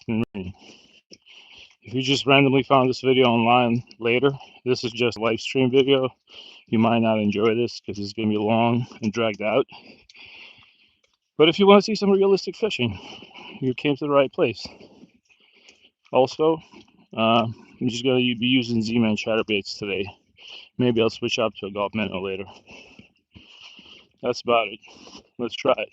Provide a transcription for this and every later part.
been written. If you just randomly found this video online later, this is just a live stream video. You might not enjoy this because it's going to be long and dragged out. But if you want to see some realistic fishing, you came to the right place. Also, I'm just going to be using Z-Man chatterbaits today. Maybe I'll switch up to a Gulp minnow later. That's about it. Let's try it.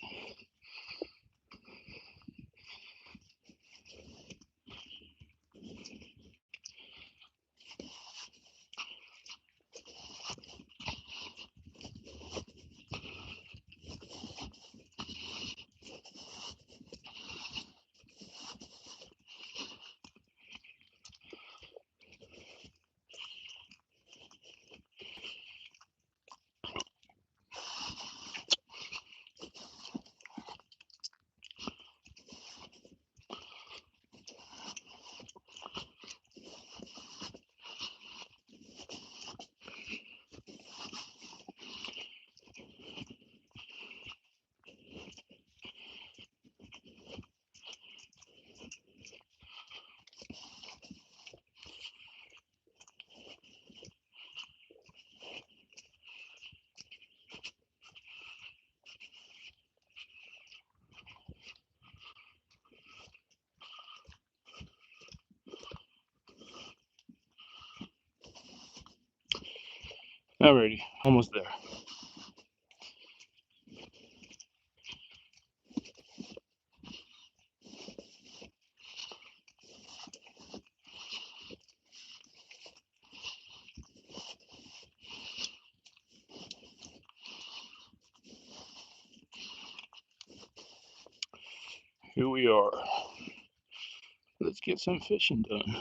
Alrighty, almost there. Here we are. Let's get some fishing done.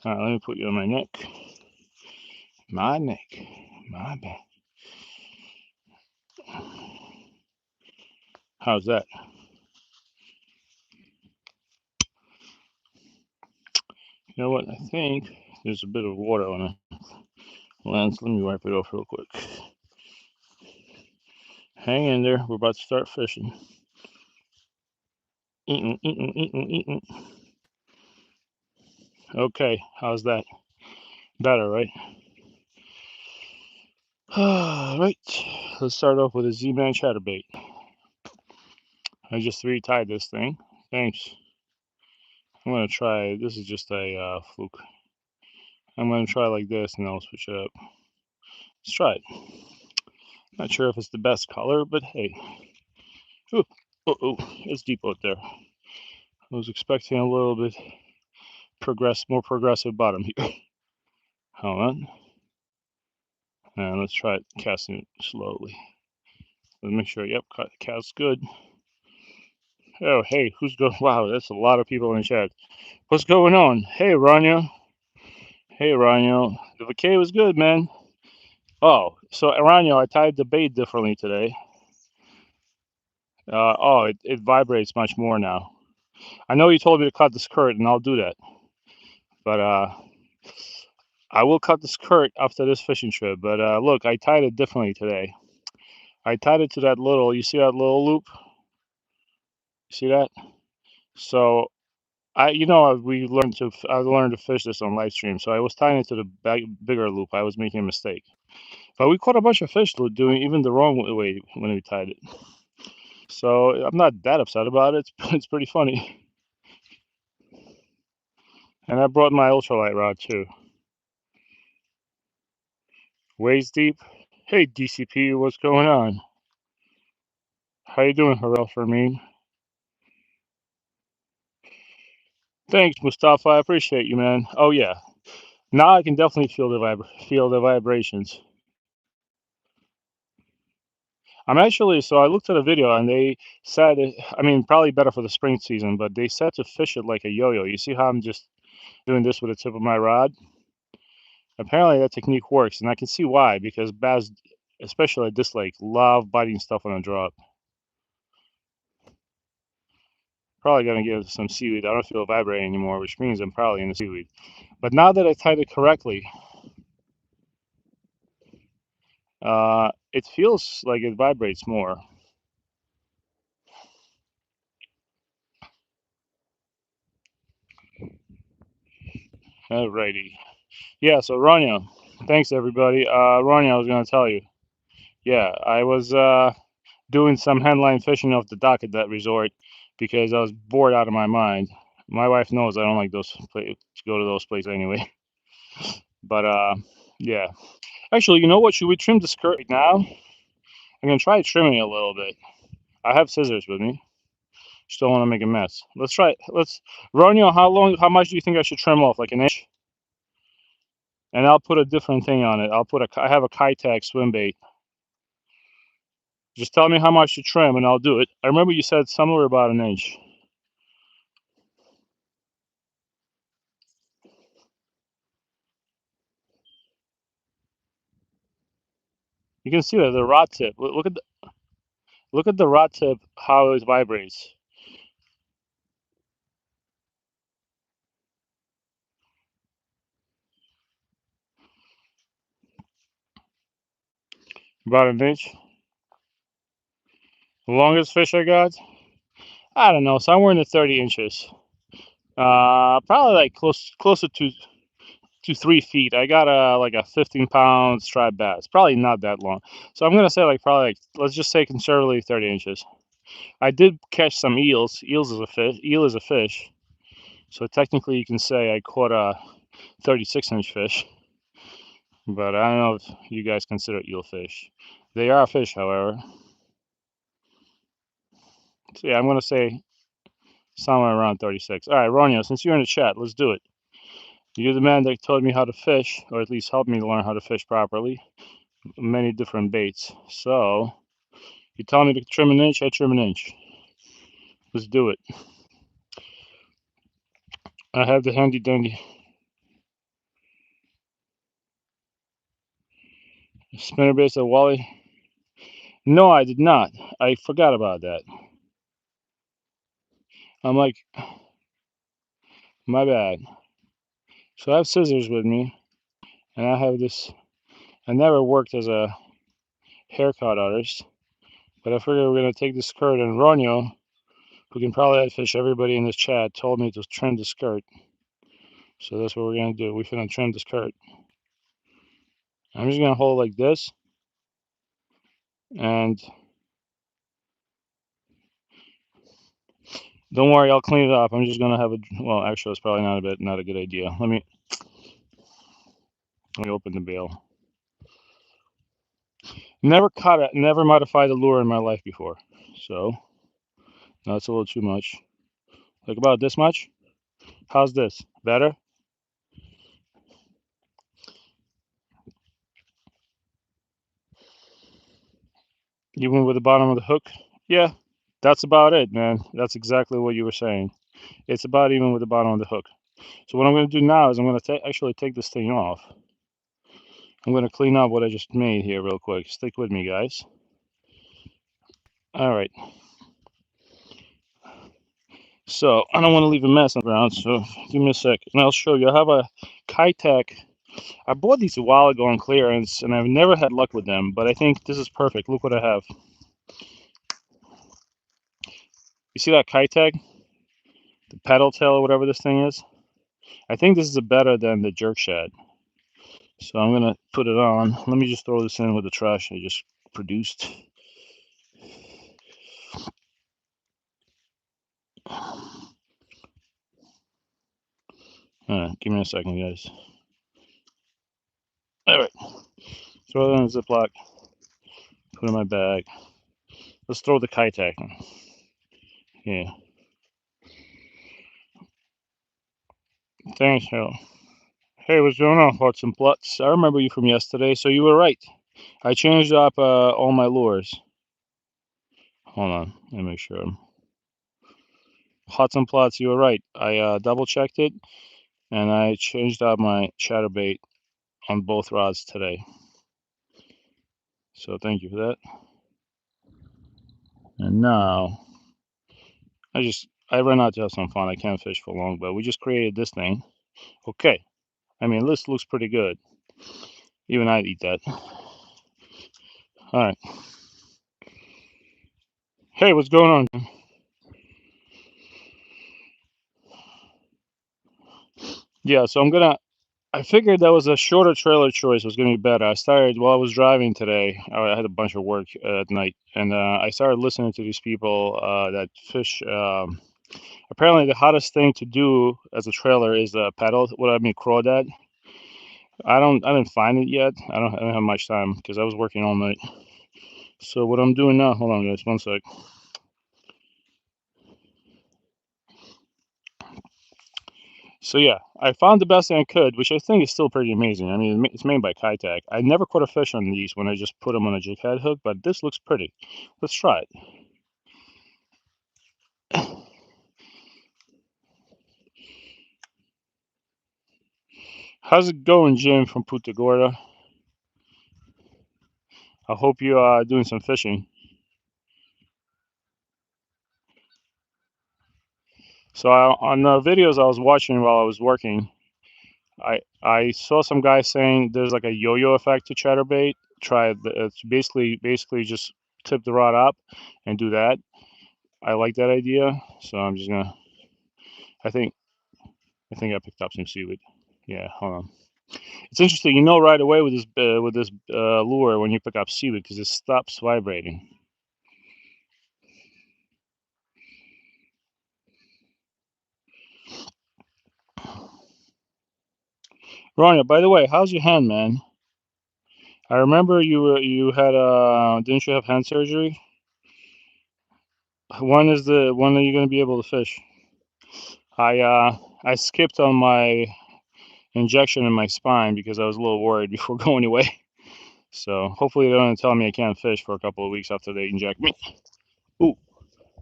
Alright, let me put you on my neck. My neck. My back. How's that? You know what? I think there's a bit of water on the lens. Let me wipe it off real quick. Hang in there. We're about to start fishing. Eating. Okay, how's that? Better, right? Alright, let's start off with a Z-Man chatterbait. I just retied this thing. Thanks. I'm going to try, this is just a fluke. I'm going to try like this and I'll switch it up. Let's try it. Not sure if it's the best color, but hey. Ooh, it's deep out there. I was expecting a little bit more progressive bottom here. Hold on. And let's try it casting it slowly. Let's make sure, yep, cast good. Oh, hey, who's going? Wow, that's a lot of people in the chat. What's going on? Hey, Rania. Hey, Rania. The vacay was good, man. Oh, so Rania, I tied the bait differently today. It vibrates much more now. I know you told me to cut the skirt, and I'll do that. But I will cut the skirt after this fishing trip. But look, I tied it differently today. I tied it to that little, you see that little loop? You see that? So I learned to fish this on live stream. So I was tying it to the bigger loop. I was making a mistake. But we caught a bunch of fish doing even the wrong way when we tied it. So I'm not that upset about it. It's pretty funny. And I brought my ultralight rod too. Waist deep. Hey DCP, what's going on? How you doing, Harel Fermin? Thanks, Mustafa. I appreciate you, man. Oh yeah. Now I can definitely feel the vibrations. So I looked at a video and they said, I mean, probably better for the spring season, but they said to fish it like a yo-yo. You see how I'm just doing this with the tip of my rod? Apparently that technique works, and I can see why, because bass, especially at this lake, love biting stuff on a drop. Probably gonna give some seaweed. I don't feel it vibrating anymore, which means I'm probably in the seaweed. But now that I tied it correctly, it feels like it vibrates more. Alrighty. Yeah, so Ronyo, thanks everybody. Ronyo, I was gonna tell you. Yeah, I was doing some headline fishing off the dock at that resort because I was bored out of my mind. My wife knows I don't like those to go to those places anyway. But yeah. Actually, you know what? Should we trim the skirt right now? I'm gonna try trimming it a little bit. I have scissors with me. Just don't want to make a mess. Let's try. Let's. Ronyo, how much do you think I should trim off? Like an inch? And I'll put a different thing on it. I have a Keitech swim bait. Just tell me how much to trim and I'll do it. I remember you said somewhere about an inch. You can see that the rod tip. Look at the rod tip, how it vibrates. About an inch. The longest fish I got, I don't know, somewhere in the 30 inches. Probably like closer to 3 feet. I got a 15-pound striped bass. Probably not that long. So I'm gonna say probably let's just say conservatively 30 inches. I did catch some eels. Eels is a fish. Eel is a fish. So technically, you can say I caught a 36-inch fish. But I don't know if you guys consider eel fish. They are fish, however. So yeah, I'm gonna say somewhere around 36. All right, Ronyo, since you're in the chat, let's do it. You're the man that taught me how to fish, or at least helped me learn how to fish properly. Many different baits. So you tell me to trim an inch, I trim an inch. Let's do it. I have the handy dandy spinnerbaits at Wally. No, I did not. I forgot about that. I'm like, my bad. So I have scissors with me, and I have this. I never worked as a haircut artist, but I figured we're gonna take the skirt, and Ronyo, who can probably outfish everybody in this chat, told me to trim the skirt. So that's what we're gonna do. We're gonna trim the skirt. I'm just gonna hold like this, and don't worry, I'll clean it up. I'm just gonna have a well. Actually, it's probably not a good idea. Let me open the bail. Never modified a lure in my life before, so that's a little too much. Like about this much. How's this? Better? Even with the bottom of the hook? Yeah, that's about it, man. That's exactly what you were saying. It's about even with the bottom of the hook. So what I'm going to do now is I'm going to actually take this thing off. I'm going to clean up what I just made here real quick. Stick with me, guys. All right. So I don't want to leave a mess on the ground, so give me a sec. And I'll show you. I have a Keitech. I bought these a while ago on clearance, and I've never had luck with them, but I think this is perfect. Look what I have. You see that Keitech? The pedal tail or whatever this thing is? I think this is better than the jerk shad. So I'm gonna put it on. Let me just throw this in with the trash I just produced. Give me a second, guys. All right, throw it in a Ziploc. Put it in my bag. Let's throw the Keitech in. Yeah. Thanks, Harold. Hey, what's going on, Hearts and Pluts? I remember you from yesterday, so you were right. I changed up all my lures. Hold on, let me make sure. Hearts and Pluts, you were right. I double checked it, and I changed out my chatterbait on both rods today. So thank you for that. And now, I ran out to have some fun. I can't fish for long, but we just created this thing. Okay. I mean, this looks pretty good. Even I'd eat that. All right. Hey, what's going on? Yeah, so I figured that was a shorter trailer choice was gonna be better. I started while I was driving today. I had a bunch of work at night, and I started listening to these people that fish. Apparently, the hottest thing to do as a trailer is paddle. What I mean, crawdad. I didn't find it yet. I don't have much time because I was working all night. So what I'm doing now? Hold on, guys. One sec. So yeah, I found the best thing I could, which I think is still pretty amazing. I mean, it's made by Keitech. I never caught a fish on these when I just put them on a jig head hook, but this looks pretty. Let's try it. How's it going, Jim from Punta Gorda? I hope you are doing some fishing. So on the videos I was watching while I was working, I saw some guy saying there's like a yo-yo effect to chatterbait. Try it. It's basically just tip the rod up and do that. I like that idea, so I'm just gonna. I think I think I picked up some seaweed. Yeah, hold on. It's interesting. You know right away with this lure when you pick up seaweed because it stops vibrating. Ronya, by the way, how's your hand, man? I remember you had didn't you have hand surgery? When are you gonna be able to fish? I skipped on my injection in my spine because I was a little worried before going away. So hopefully they're gonna tell me I can't fish for a couple of weeks after they inject me. Ooh,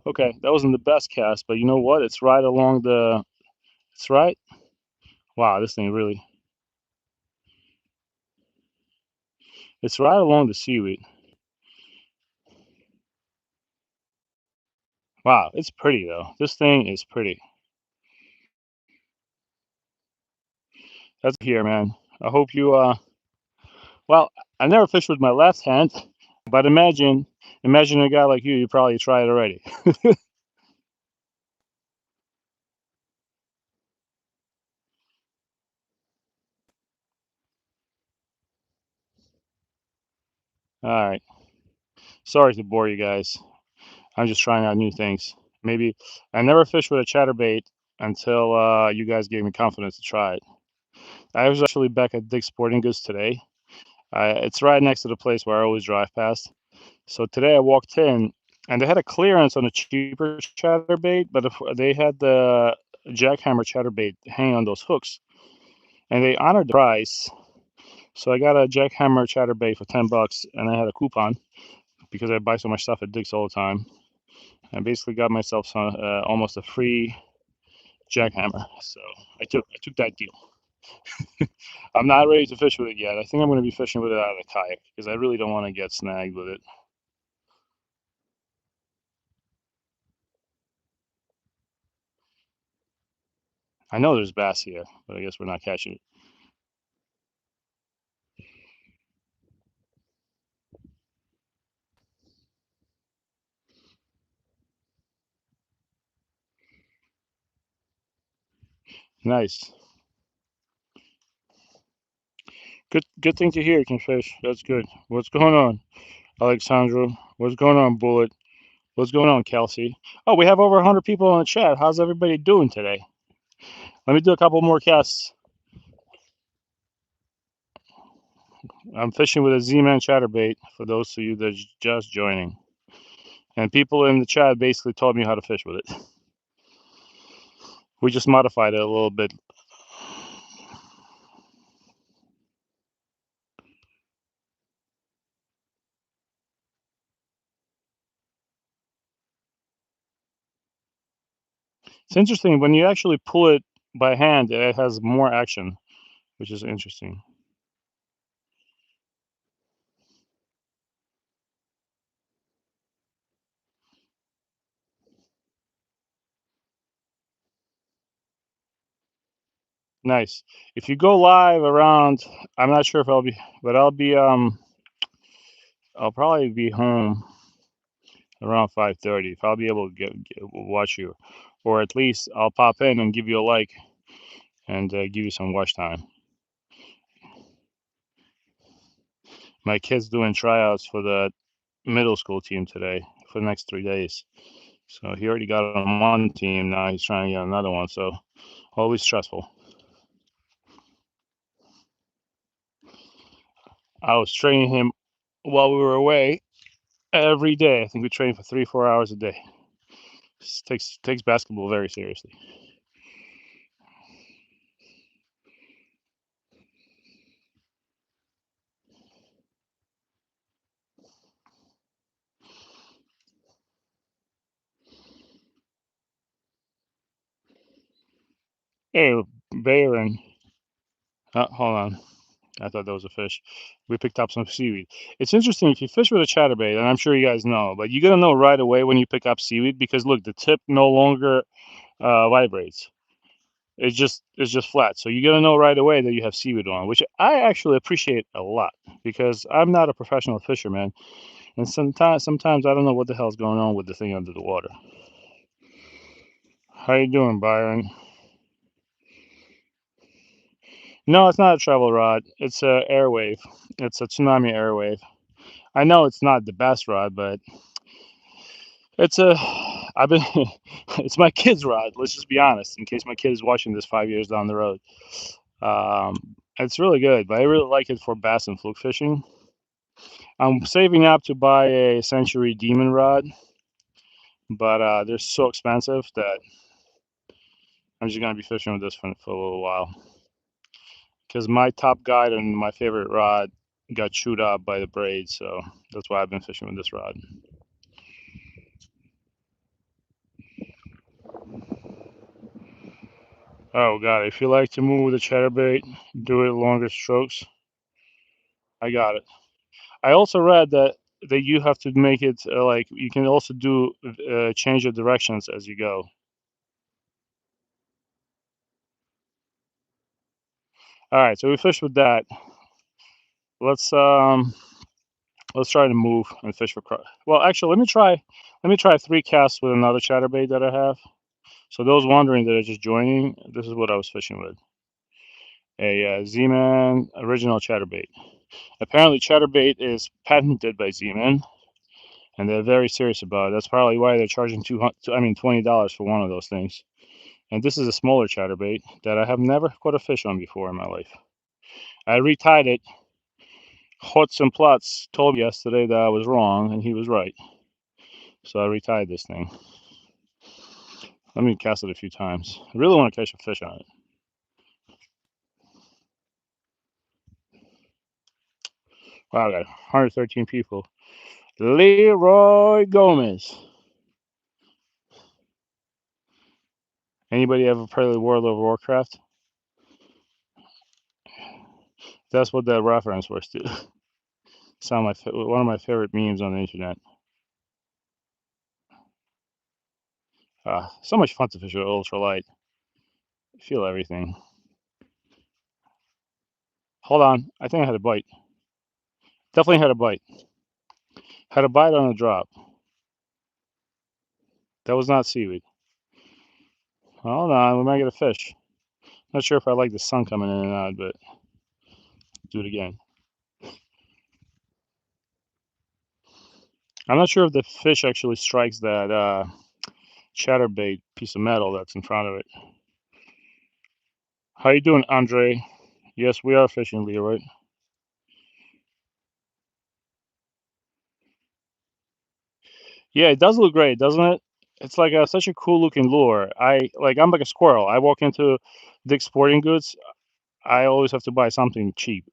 okay, that wasn't the best cast, but you know what? It's right along the. It's right. Wow, this thing really. It's right along the seaweed. Wow, it's pretty though. This thing is pretty. That's here, man. I hope you well, I never fished with my left hand, but imagine a guy like you probably tried it already. All right. Sorry to bore you guys. I'm just trying out new things. Maybe I never fished with a chatterbait until you guys gave me confidence to try it. I was actually back at Dick's Sporting Goods today. It's right next to the place where I always drive past. So today I walked in, and they had a clearance on a cheaper chatterbait, but if they had the jackhammer chatterbait hanging on those hooks, and they honored the price. So I got a jackhammer chatterbait for $10, and I had a coupon because I buy so much stuff at Dick's all the time. I basically got myself almost a free jackhammer. So I took that deal. I'm not ready to fish with it yet. I think I'm going to be fishing with it out of the kayak because I really don't want to get snagged with it. I know there's bass here, but I guess we're not catching it. Nice. Good thing to hear you can fish. That's good. What's going on, Alexandro? What's going on, Bullet? What's going on, Kelsey? Oh, we have over 100 people in the chat. How's everybody doing today? Let me do a couple more casts. I'm fishing with a Z-Man chatterbait for those of you that are just joining. And people in the chat basically told me how to fish with it. We just modified it a little bit. It's interesting when you actually pull it by hand, it has more action, which is interesting. Nice. If you go live around, I'm not sure if I'll be, but I'll probably be home around 5:30. If I'll be able to watch you, or at least I'll pop in and give you a like and give you some watch time. My kid's doing tryouts for the middle school team today for the next 3 days. So he already got on one team. Now he's trying to get another one. So always stressful. I was training him while we were away every day. I think we trained for 3-4 hours a day. Just takes basketball very seriously. Hey, Baron. Hold on. I thought that was a fish. We picked up some seaweed. It's interesting if you fish with a chatterbait, and I'm sure you guys know, but you gotta know right away when you pick up seaweed because look, the tip no longer vibrates. It's just flat. So you gotta know right away that you have seaweed on, which I actually appreciate a lot because I'm not a professional fisherman, and sometimes I don't know what the hell's going on with the thing under the water. How you doing, Byron? No, it's not a travel rod. It's a airwave. It's a tsunami airwave. I know it's not the best rod, but it's a. I've been. It's my kid's rod. Let's just be honest, in case my kid is watching this 5 years down the road. It's really good, but I really like it for bass and fluke fishing. I'm saving up to buy a Century Demon rod, but they're so expensive that I'm just gonna be fishing with this for a little while. Because my top guide and my favorite rod got chewed up by the braid, so that's why I've been fishing with this rod. Oh god, if you like to move with a chatterbait, do it longer strokes. I got it. I also read that you have to make it like you can also do change your directions as you go. All right, so we fished with that. Let's um let's try to move and fish for well, actually, let me try 3 casts with another chatterbait that I have. So those wondering that are just joining, this is what I was fishing with. A Z-Man original chatterbait. Apparently, chatterbait is patented by Z-Man, and they're very serious about it. That's probably why they're charging $20 for one of those things. And this is a smaller chatterbait that I have never caught a fish on before in my life. I retied it. Hots and Plutz told me yesterday that I was wrong, and he was right. So I retied this thing. Let me cast it a few times. I really want to catch a fish on it. Wow, I got 113 people. Leroy Gomez. Anybody ever play the World of Warcraft? That's what that reference was to. One of my favorite memes on the internet. So much fun to fish with ultralight. Feel everything. Hold on, I think I had a bite. Definitely had a bite. Had a bite on a drop. That was not seaweed. Hold on, we might get a fish. Not sure if I like the sun coming in and out, but do it again. I'm not sure if the fish actually strikes that chatterbait piece of metal that's in front of it. How you doing, Andre? Yes, we are fishing, Leroy. Yeah, it does look great, doesn't it? It's like such a cool looking lure. I'm like a squirrel. I walk into Dick's Sporting Goods. I always have to buy something cheap.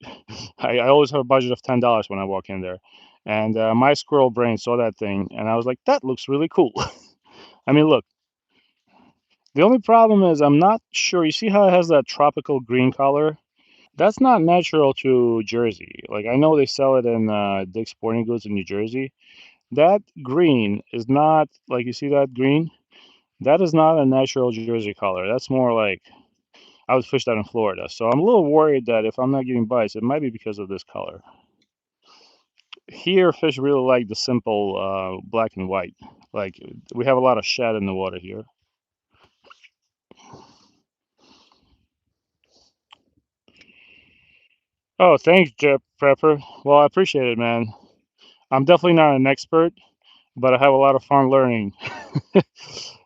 I always have a budget of $10 when I walk in there. And my squirrel brain saw that thing, and I was like, that looks really cool. I mean, look, the only problem is I'm not sure. You see how it has that tropical green color? That's not natural to Jersey. Like, I know they sell it in Dick's Sporting Goods in New Jersey. That green is not, like, you see that green? That is not a natural Jersey color. That's more like I would fish that in Florida. So I'm a little worried that if I'm not getting bites, it might be because of this color. Here, fish really like the simple black and white. Like we have a lot of shad in the water here. Oh, thanks, Jeff Prepper. Well, I appreciate it, man. I'm definitely not an expert, but I have a lot of fun learning.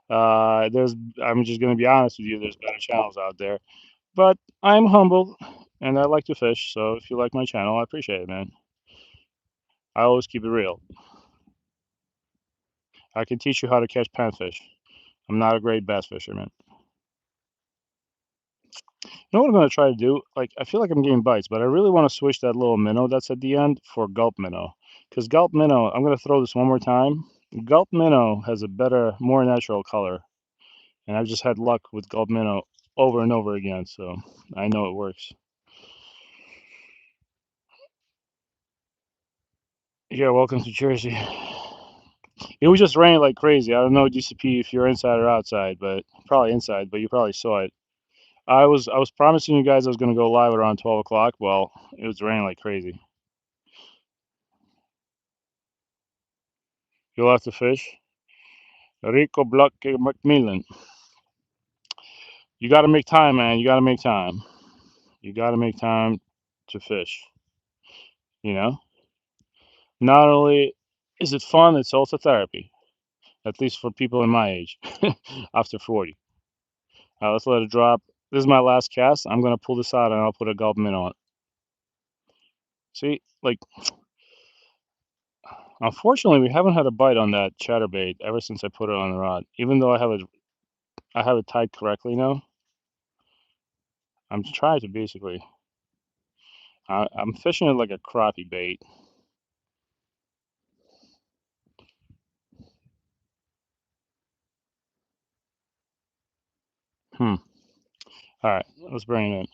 There's, I'm just gonna be honest with you. There's better channels out there, but I'm humble and I like to fish. So if you like my channel, I appreciate it, man. I always keep it real. I can teach you how to catch panfish. I'm not a great bass fisherman. You know what I'm gonna try to do? Like, I feel like I'm getting bites, but I really want to switch that little minnow that's at the end for gulp minnow. Because gulp minnow, I'm gonna throw this one more time. Gulp minnow has a better, more natural color, and I've just had luck with gulp minnow over and over again, so I know it works. Yeah, welcome to Jersey. It was just raining like crazy. I don't know, DCP, if you're inside or outside, but probably inside. But you probably saw it. I was promising you guys I was gonna go live around 12 o'clock. Well, it was raining like crazy. You'll have to fish. Rico Blocky Macmillan. You got to make time, man. You got to make time. You got to make time to fish. You know, not only is it fun, it's also therapy. At least for people in my age, after 40. Let's let it drop. This is my last cast. I'm gonna pull this out and I'll put a gulp minnow on it. See, like, unfortunately, we haven't had a bite on that chatterbait ever since I put it on the rod. Even though I have it tied correctly now. I'm trying to basically. I'm fishing it like a crappie bait. Hmm. All right, let's bring it in.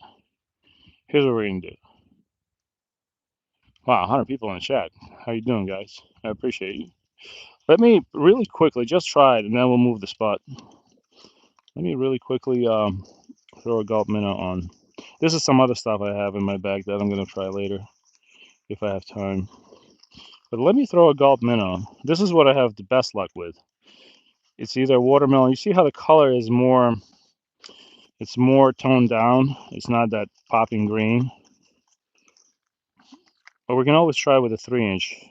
Here's what we're gonna do. Wow, 100 people in the chat. How you doing, guys? I appreciate you. Let me really quickly just try it, and then we'll move the spot. Let me really quickly throw a gulp minnow on. This is some other stuff I have in my bag that I'm gonna try later if I have time. But let me throw a gulp minnow. This is what I have the best luck with. It's either watermelon. You see how the color is more. It's more toned down. It's not that popping green. But we can always try with a 3-inch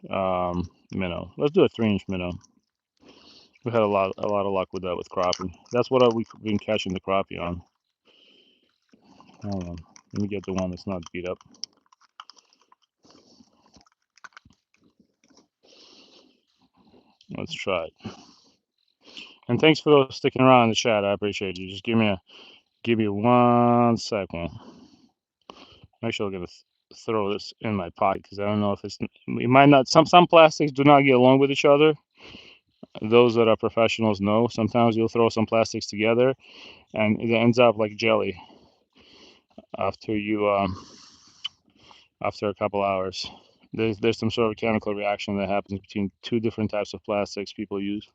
minnow. Let's do a 3-inch minnow. We had a lot of luck with that with crappie. That's what we've been catching the crappie on. Hold on. Let me get the one that's not beat up. Let's try it. And thanks for those sticking around in the chat. I appreciate you. Just give me 1 second. I'm actually gonna throw this in my pocket because I don't know if it might not. Some plastics do not get along with each other. Those that are professionals know. Sometimes you'll throw some plastics together and it ends up like jelly after you after a couple hours. There's some sort of chemical reaction that happens between two different types of plastics people use.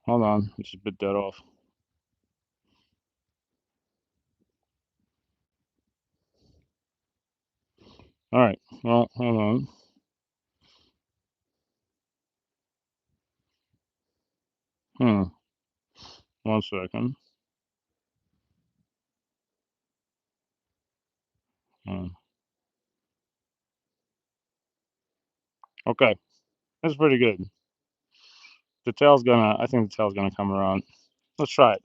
Hold on, I just bit that off. All right, well, hold on. 1 second. Hmm. Okay, that's pretty good. I think the tail's gonna come around. Let's try it.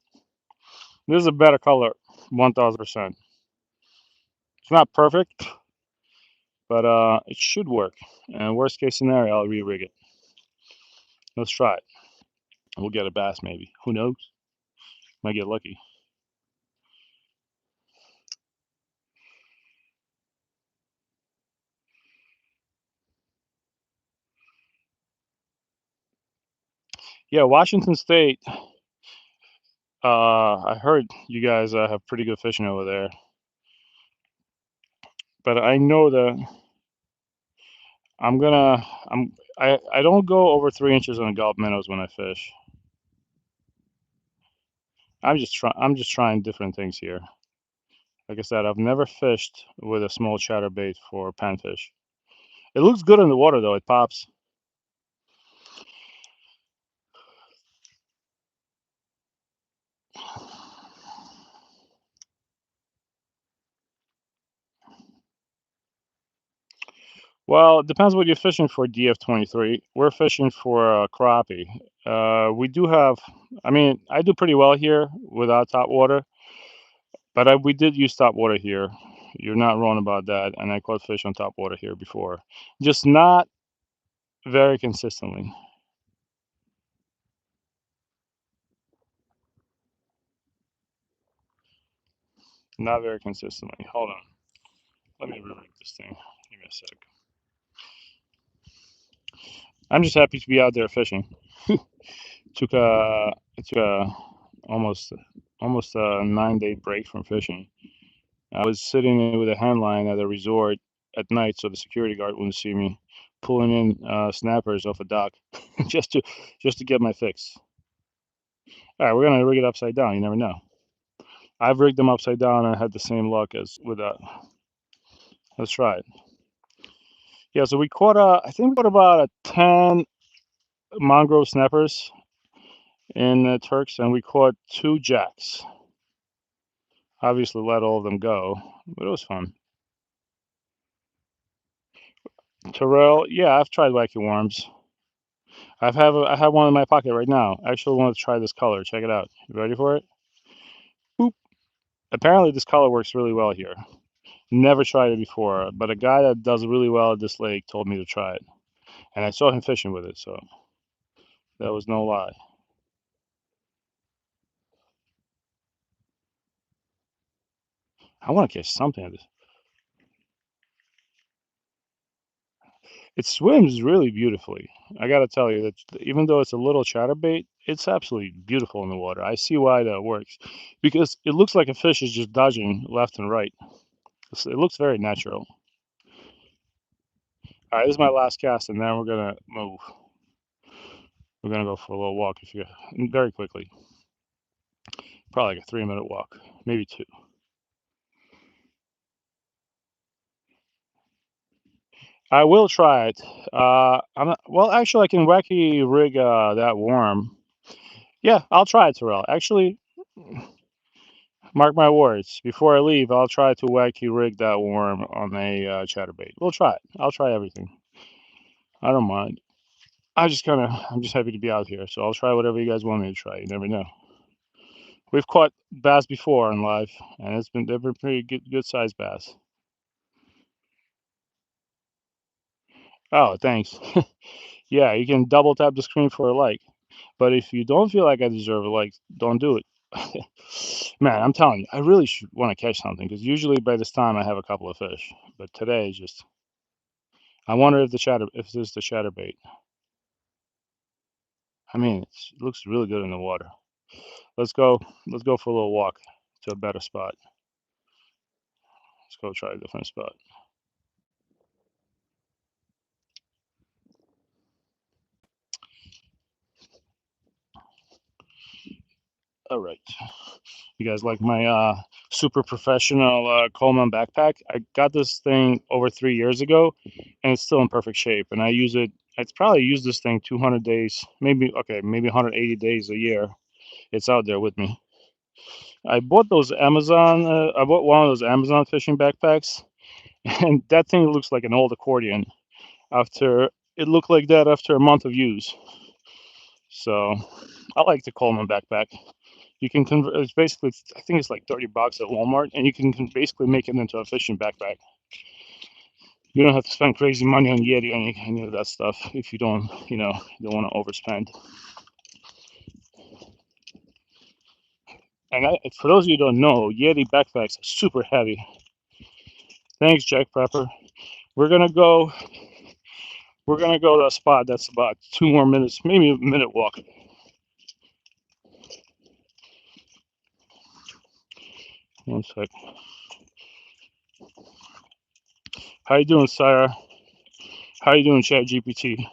This is a better color, 1000%. It's not perfect, but it should work. And worst case scenario, I'll re-rig it. Let's try it. We'll get a bass maybe. Who knows? Might get lucky. Yeah, Washington State. I heard you guys have pretty good fishing over there, but I know that I'm gonna. I don't go over 3 inches on gulp minnows when I fish. I'm just trying different things here. Like I said, I've never fished with a small chatterbait for panfish. It looks good in the water though. It pops. Well, it depends what you're fishing for, DF23. We're fishing for crappie. We do have, I mean, I do pretty well here without top water, but we did use top water here. You're not wrong about that. And I caught fish on top water here before. Just not very consistently. Not very consistently. Hold on. Let me rework this thing. Give me a sec. I'm just happy to be out there fishing. It took almost a 9 day break from fishing. I was sitting with a hand line at a resort at night, so the security guard wouldn't see me pulling in snappers off a dock just to get my fix. All right, we're gonna rig it upside down. You never know. I've rigged them upside down and I had the same luck as with that. Let's try it. Yeah, so we caught I think we caught about a 10 mangrove snappers in Turks, and we caught 2 jacks. Obviously, let all of them go, but it was fun. Terrell, yeah, I've tried wacky worms. I have one in my pocket right now. I actually want to try this color. Check it out. You ready for it? Boop. Apparently, this color works really well here. Never tried it before, but a guy that does really well at this lake told me to try it, and I saw him fishing with it, so that was no lie. I want to catch something. It swims really beautifully. I got to tell you that even though it's a little chatterbait, it's absolutely beautiful in the water. I see why that works, because it looks like a fish is just dodging left and right. It looks very natural. All right, this is my last cast, and then we're gonna move. We're gonna go for a little walk, if you very quickly, probably like a 3 minute walk, maybe two. I will try it. I'm not, well, actually, I can wacky rig that worm. Yeah, I'll try it, Terrell. Actually, mark my words. Before I leave, I'll try to wacky rig that worm on a chatterbait. We'll try it. I'll try everything. I don't mind. I'm just happy to be out here. So I'll try whatever you guys want me to try. You never know. We've caught bass before on live, and they've been pretty good sized bass. Oh, thanks. Yeah, you can double tap the screen for a like. But if you don't feel like I deserve a like, don't do it. Man, I'm telling you, I really should want to catch something because usually by this time I have a couple of fish. But today is just. I wonder if this is the chatterbait. I mean, it looks really good in the water. Let's go. Let's go for a little walk to a better spot. Let's go try a different spot. All right. You guys like my super professional Coleman backpack? I got this thing over 3 years ago, and it's still in perfect shape. And I use it. It's probably used this thing 200 days, maybe 180 days a year. It's out there with me. I bought those Amazon. I bought one of those Amazon fishing backpacks, and that thing looks like an old accordion. After it looked like that after a month of use. So I like the Coleman backpack. You can convert. It's basically, I think it's like $30 at Walmart, and you can basically make it into a fishing backpack. You don't have to spend crazy money on Yeti or any of that stuff if you don't, you don't want to overspend. And for those of you who don't know, Yeti backpacks are super heavy. Thanks, Jack Prepper. We're gonna go. We're gonna go to a spot that's about 2 more minutes, maybe a minute walk. One sec. How you doing, Sarah? How you doing, Chat GPT?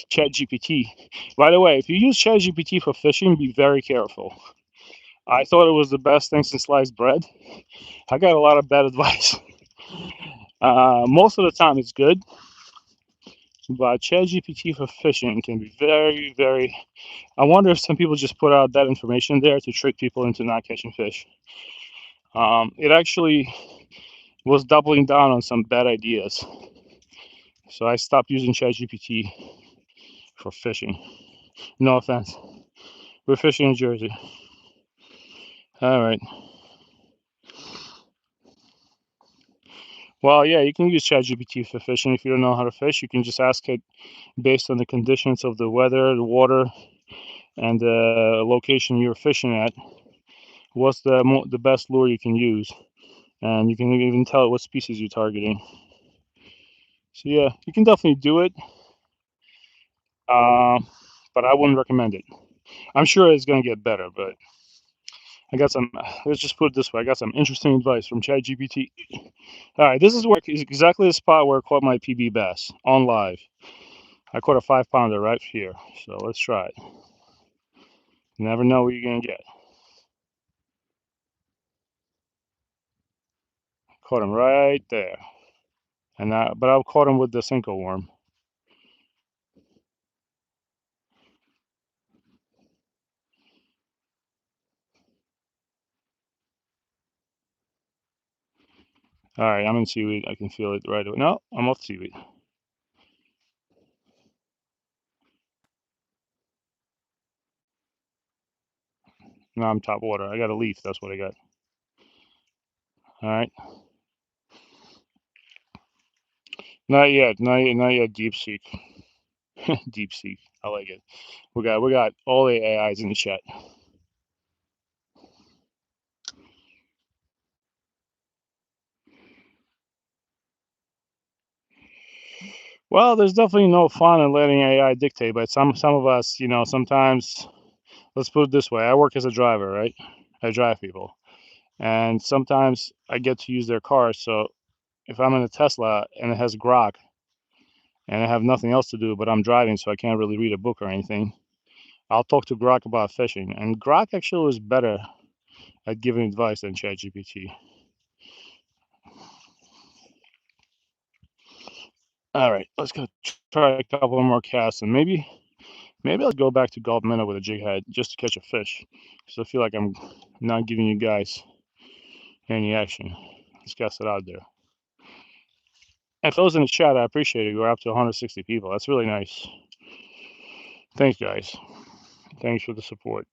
Chat GPT. By the way, if you use Chat GPT for fishing, be very careful. I thought it was the best thing since sliced bread. I got a lot of bad advice. Most of the time it's good, but Chat GPT for fishing can be very, very. I wonder if some people just put out that information there to trick people into not catching fish. It actually was doubling down on some bad ideas. So I stopped using ChatGPT for fishing. No offense. We're fishing in Jersey. All right. Well, yeah, you can use ChatGPT for fishing. If you don't know how to fish, you can just ask it based on the conditions of the weather, the water, and the location you're fishing at. What's the best lure you can use? And you can even tell it what species you're targeting. So yeah, you can definitely do it, uh, but I wouldn't recommend it. I'm sure it's gonna get better, but I got some. Let's just put it this way: I got some interesting advice from ChatGPT. All right, this is where is exactly the spot where I caught my PB bass on live. I caught a 5 pounder right here, so let's try it. You never know what you're gonna get. Caught him right there, and but I caught him with the Cinco worm. All right, I'm in seaweed. I can feel it right away. No, I'm off seaweed. No, I'm top water. I got a leaf. That's what I got. All right. Not yet. Not yet. Not yet. Deep seek. Deep seek. I like it. We got all the AIs in the chat. Well, there's definitely no fun in letting AI dictate, but some of us, sometimes let's put it this way. I work as a driver, right? I drive people. And sometimes I get to use their cars. So if I'm in a Tesla and it has Grok and I have nothing else to do, but I'm driving, so I can't really read a book or anything, I'll talk to Grok about fishing. And Grok actually is better at giving advice than ChatGPT. All right, let's go try a couple more casts, and maybe I'll go back to Gulp minnow with a jig head just to catch a fish, because I feel like I'm not giving you guys any action. Let's cast it out there. And for those in the chat, I appreciate it. We're up to 160 people. That's really nice. Thanks, guys. Thanks for the support.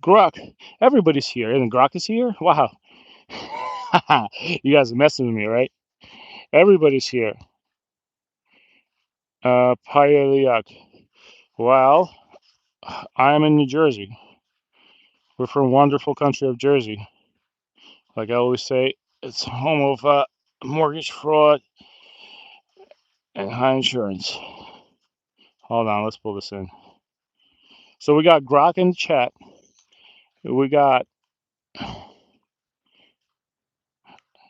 Grok, everybody's here, and Grok is here. Wow, you guys are messing with me, right? Everybody's here. Payaliak. Well, I'm in New Jersey. We're from wonderful country of Jersey. Like I always say, it's home of mortgage fraud and high insurance. Hold on, let's pull this in. So we got Grok in the chat. We got,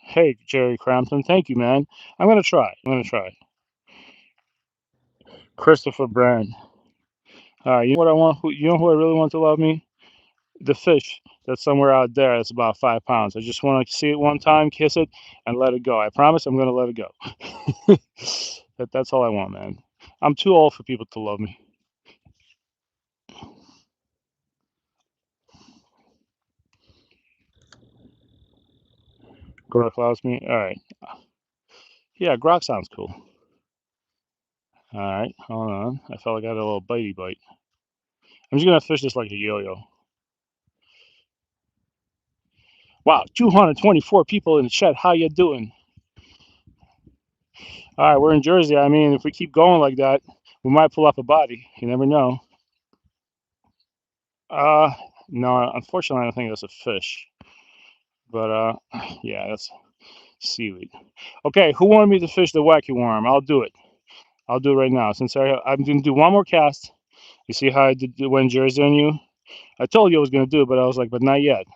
hey, Jerry Crampton. Thank you, man. I'm going to try. Christopher Brand. You know what I want? You know who I really want to love me? The fish that's somewhere out there that's about 5 pounds. I just want to see it one time, kiss it, and let it go. I promise I'm going to let it go. That's all I want, man. I'm too old for people to love me. Grok loves me. All right. Yeah, Grok sounds cool. All right, hold on. I felt like I had a little bitey bite. I'm just gonna fish this like a yo-yo. Wow, 224 people in the chat. How you doing? All right, we're in Jersey. I mean, if we keep going like that, we might pull up a body. You never know. Uh, no, unfortunately, I don't think that's a fish. But yeah, that's seaweed. Okay, who wanted me to fish the wacky worm? I'll do it. I'll do it right now. Since I'm gonna do one more cast. You see how I went Jersey on you? I told you I was gonna do it, but I was like, but not yet.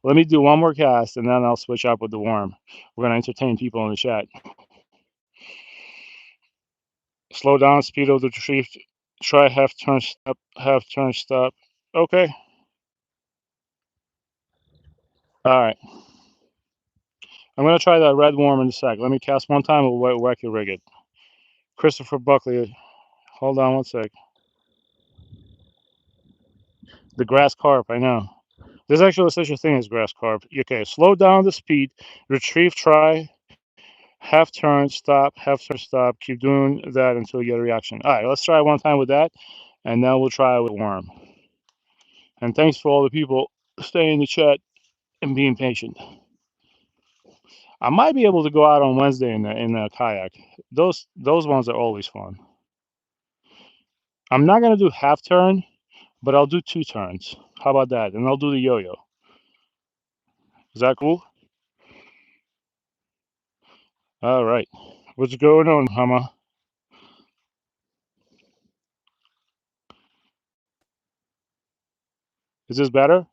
Let me do one more cast, and then I'll switch up with the worm. We're gonna entertain people in the chat. Slow down, speed of the retrieve. Try half turn stop, half turn stop. Okay. All right. I'm gonna try that red worm in a sec. Let me cast one time with Wacky rig it. Christopher Buckley. Hold on one sec. The grass carp. I know. There's actually such a thing as grass carp. Okay, slow down the speed, retrieve, try, half turn, stop, half turn, stop. Keep doing that until you get a reaction. All right, let's try one time with that, and then we'll try it with worm. And thanks for all the people staying in the chat and being patient. I might be able to go out on Wednesday in the kayak. Those ones are always fun. I'm not gonna do half turn, but I'll do 2 turns. How about that? And I'll do the yo-yo. Is that cool? All right. What's going on, Hama? Is this better?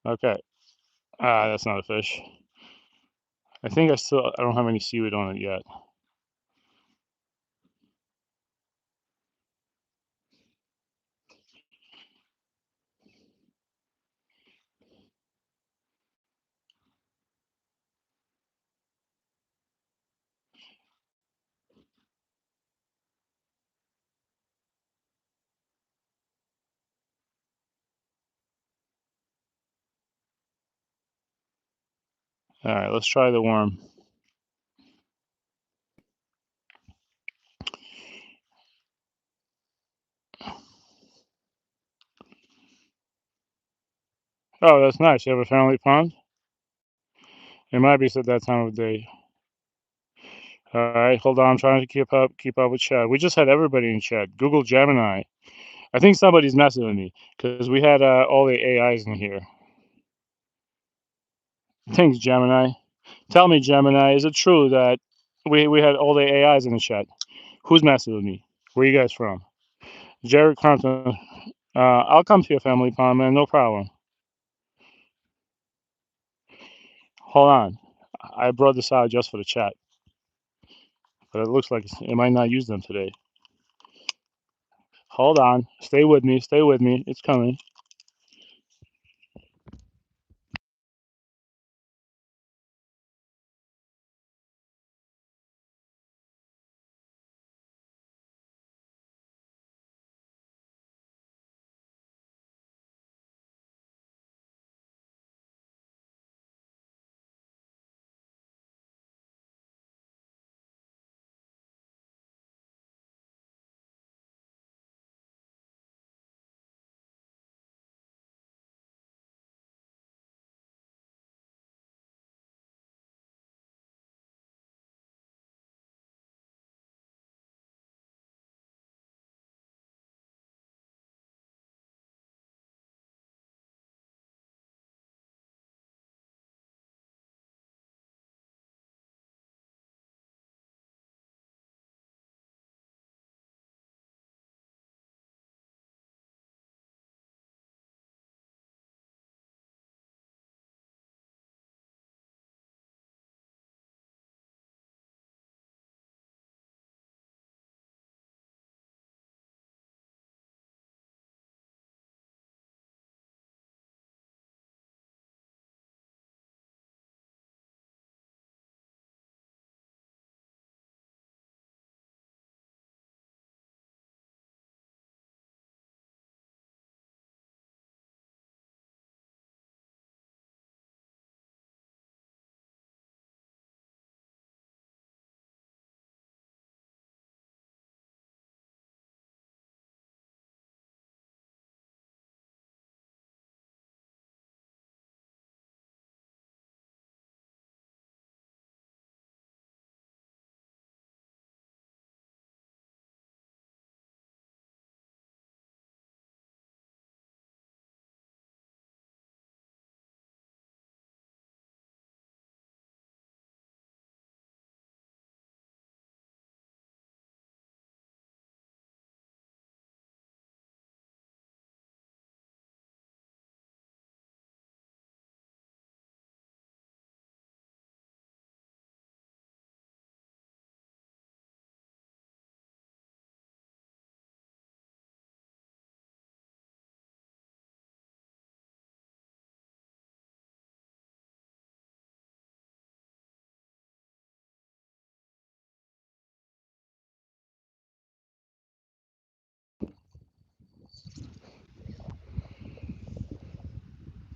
Okay. Ah, that's not a fish. I think I don't have any seaweed on it yet. All right, let's try the worm. Oh, that's nice. You have a family pond? It might be at that time of day. All right, hold on. I'm trying to keep up with chat. We just had everybody in chat. Google Gemini. I think somebody's messing with me because we had all the AIs in here. Thanks, Gemini. Tell me, Gemini, is it true that we had all the AIs in the chat? Who's messing with me? Where you guys from? Jared Compton. I'll come to your family pond, man. No problem. Hold on. I brought this out just for the chat, but it looks like it might not use them today. Hold on. Stay with me. Stay with me. It's coming.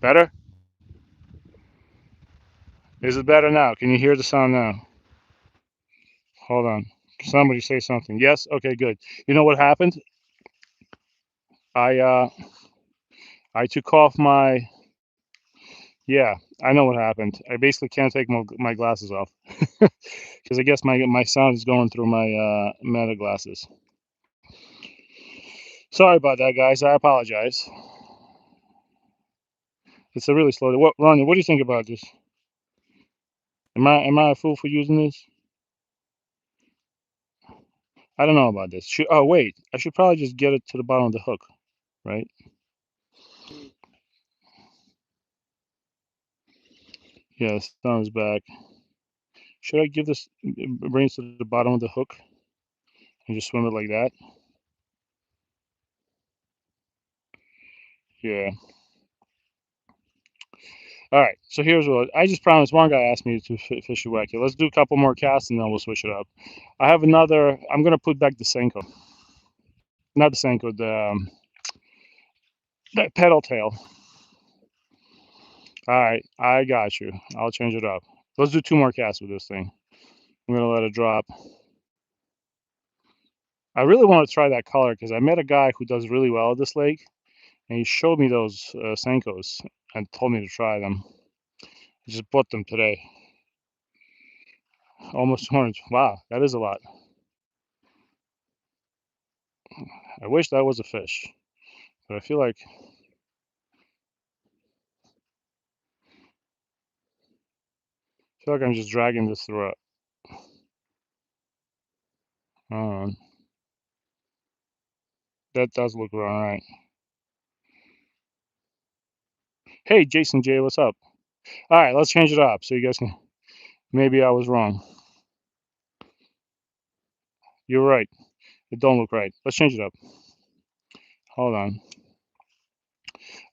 Better? Is it better now? Can you hear the sound now? Hold on. Somebody say something. Yes? Okay, good. You know what happened? I uh I took off my, yeah, I know what happened. I basically can't take my glasses off because I guess my sound is going through my Meta glasses. Sorry about that, guys. I apologize. It's a really slow. What, Ronnie? What do you think about this? Am I a fool for using this? I don't know about this. Oh wait, I should probably just get it to the bottom of the hook, right? Yeah, the sound is back. Should I give this, bring it to the bottom of the hook and just swim it like that? Yeah. All right. So here's what I just promised. One guy asked me to fish a Wacky. Let's do a couple more casts and then we'll switch it up. I have another. I'm gonna put back the Senko, not the Senko, the pedal tail. All right, I got you. I'll change it up. Let's do two more casts with this thing. I'm gonna let it drop. I really want to try that color because I met a guy who does really well at this lake, and he showed me those Senkos and told me to try them. I just bought them today. Almost 200. Wow, that is a lot. I wish that was a fish, but I feel like I'm just dragging this through it. That does look all right. Hey, Jason J, what's up? All right, let's change it up so you guys can. Maybe I was wrong. You're right. It don't look right. Let's change it up. Hold on.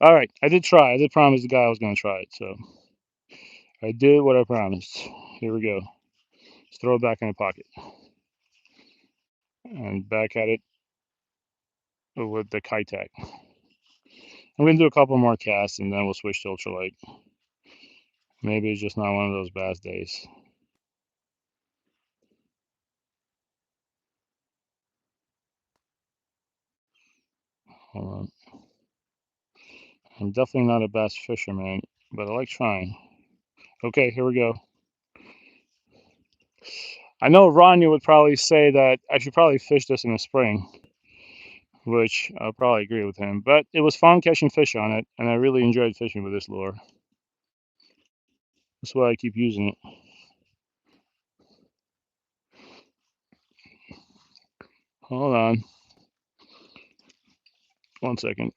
All right, I did try. I did promise the guy I was going to try it, so I did what I promised. Here we go. Let's throw it back in the pocket and back at it with the Keitech. I'm going to do a couple more casts and then we'll switch to Ultralight. Maybe it's just not one of those bass days. Hold on. I'm definitely not a bass fisherman, but I like trying. Okay, here we go. I know Rania would probably say that I should probably fish this in the spring, which I'll probably agree with him. But it was fun catching fish on it, and I really enjoyed fishing with this lure. That's why I keep using it. Hold on. 1 second.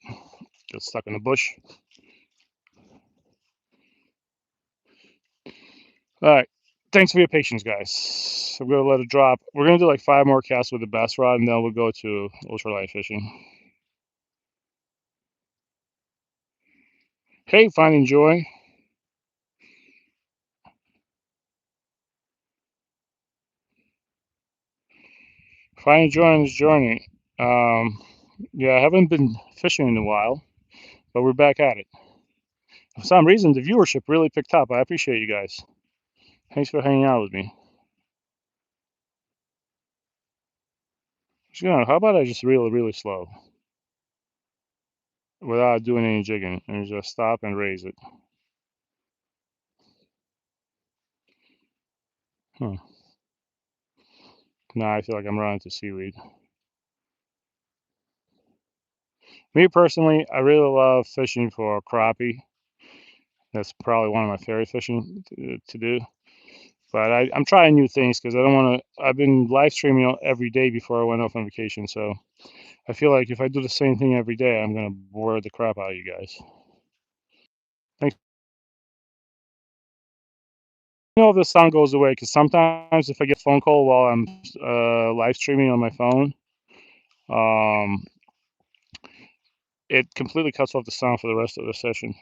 Get stuck in the bush. All right. Thanks for your patience, guys. I'm going to let it drop. We're going to do like 5 more casts with the bass rod, and then we'll go to ultralight fishing. Hey, finding joy. Finding joy on this journey. Yeah, I haven't been fishing in a while, but we're back at it. For some reason, the viewership really picked up. I appreciate you guys. Thanks for hanging out with me. How about I just reel it really slow without doing any jigging and just stop and raise it? Huh. Now I feel like I'm running into seaweed. Me personally, I really love fishing for crappie. That's probably one of my favorite fishing to do. But I'm trying new things because I don't want to. I've been live streaming every day before I went off on vacation, so I feel like if I do the same thing every day, I'm gonna bore the crap out of you guys. Thanks. If the sound goes away because sometimes if I get a phone call while I'm live streaming on my phone, um, it completely cuts off the sound for the rest of the session.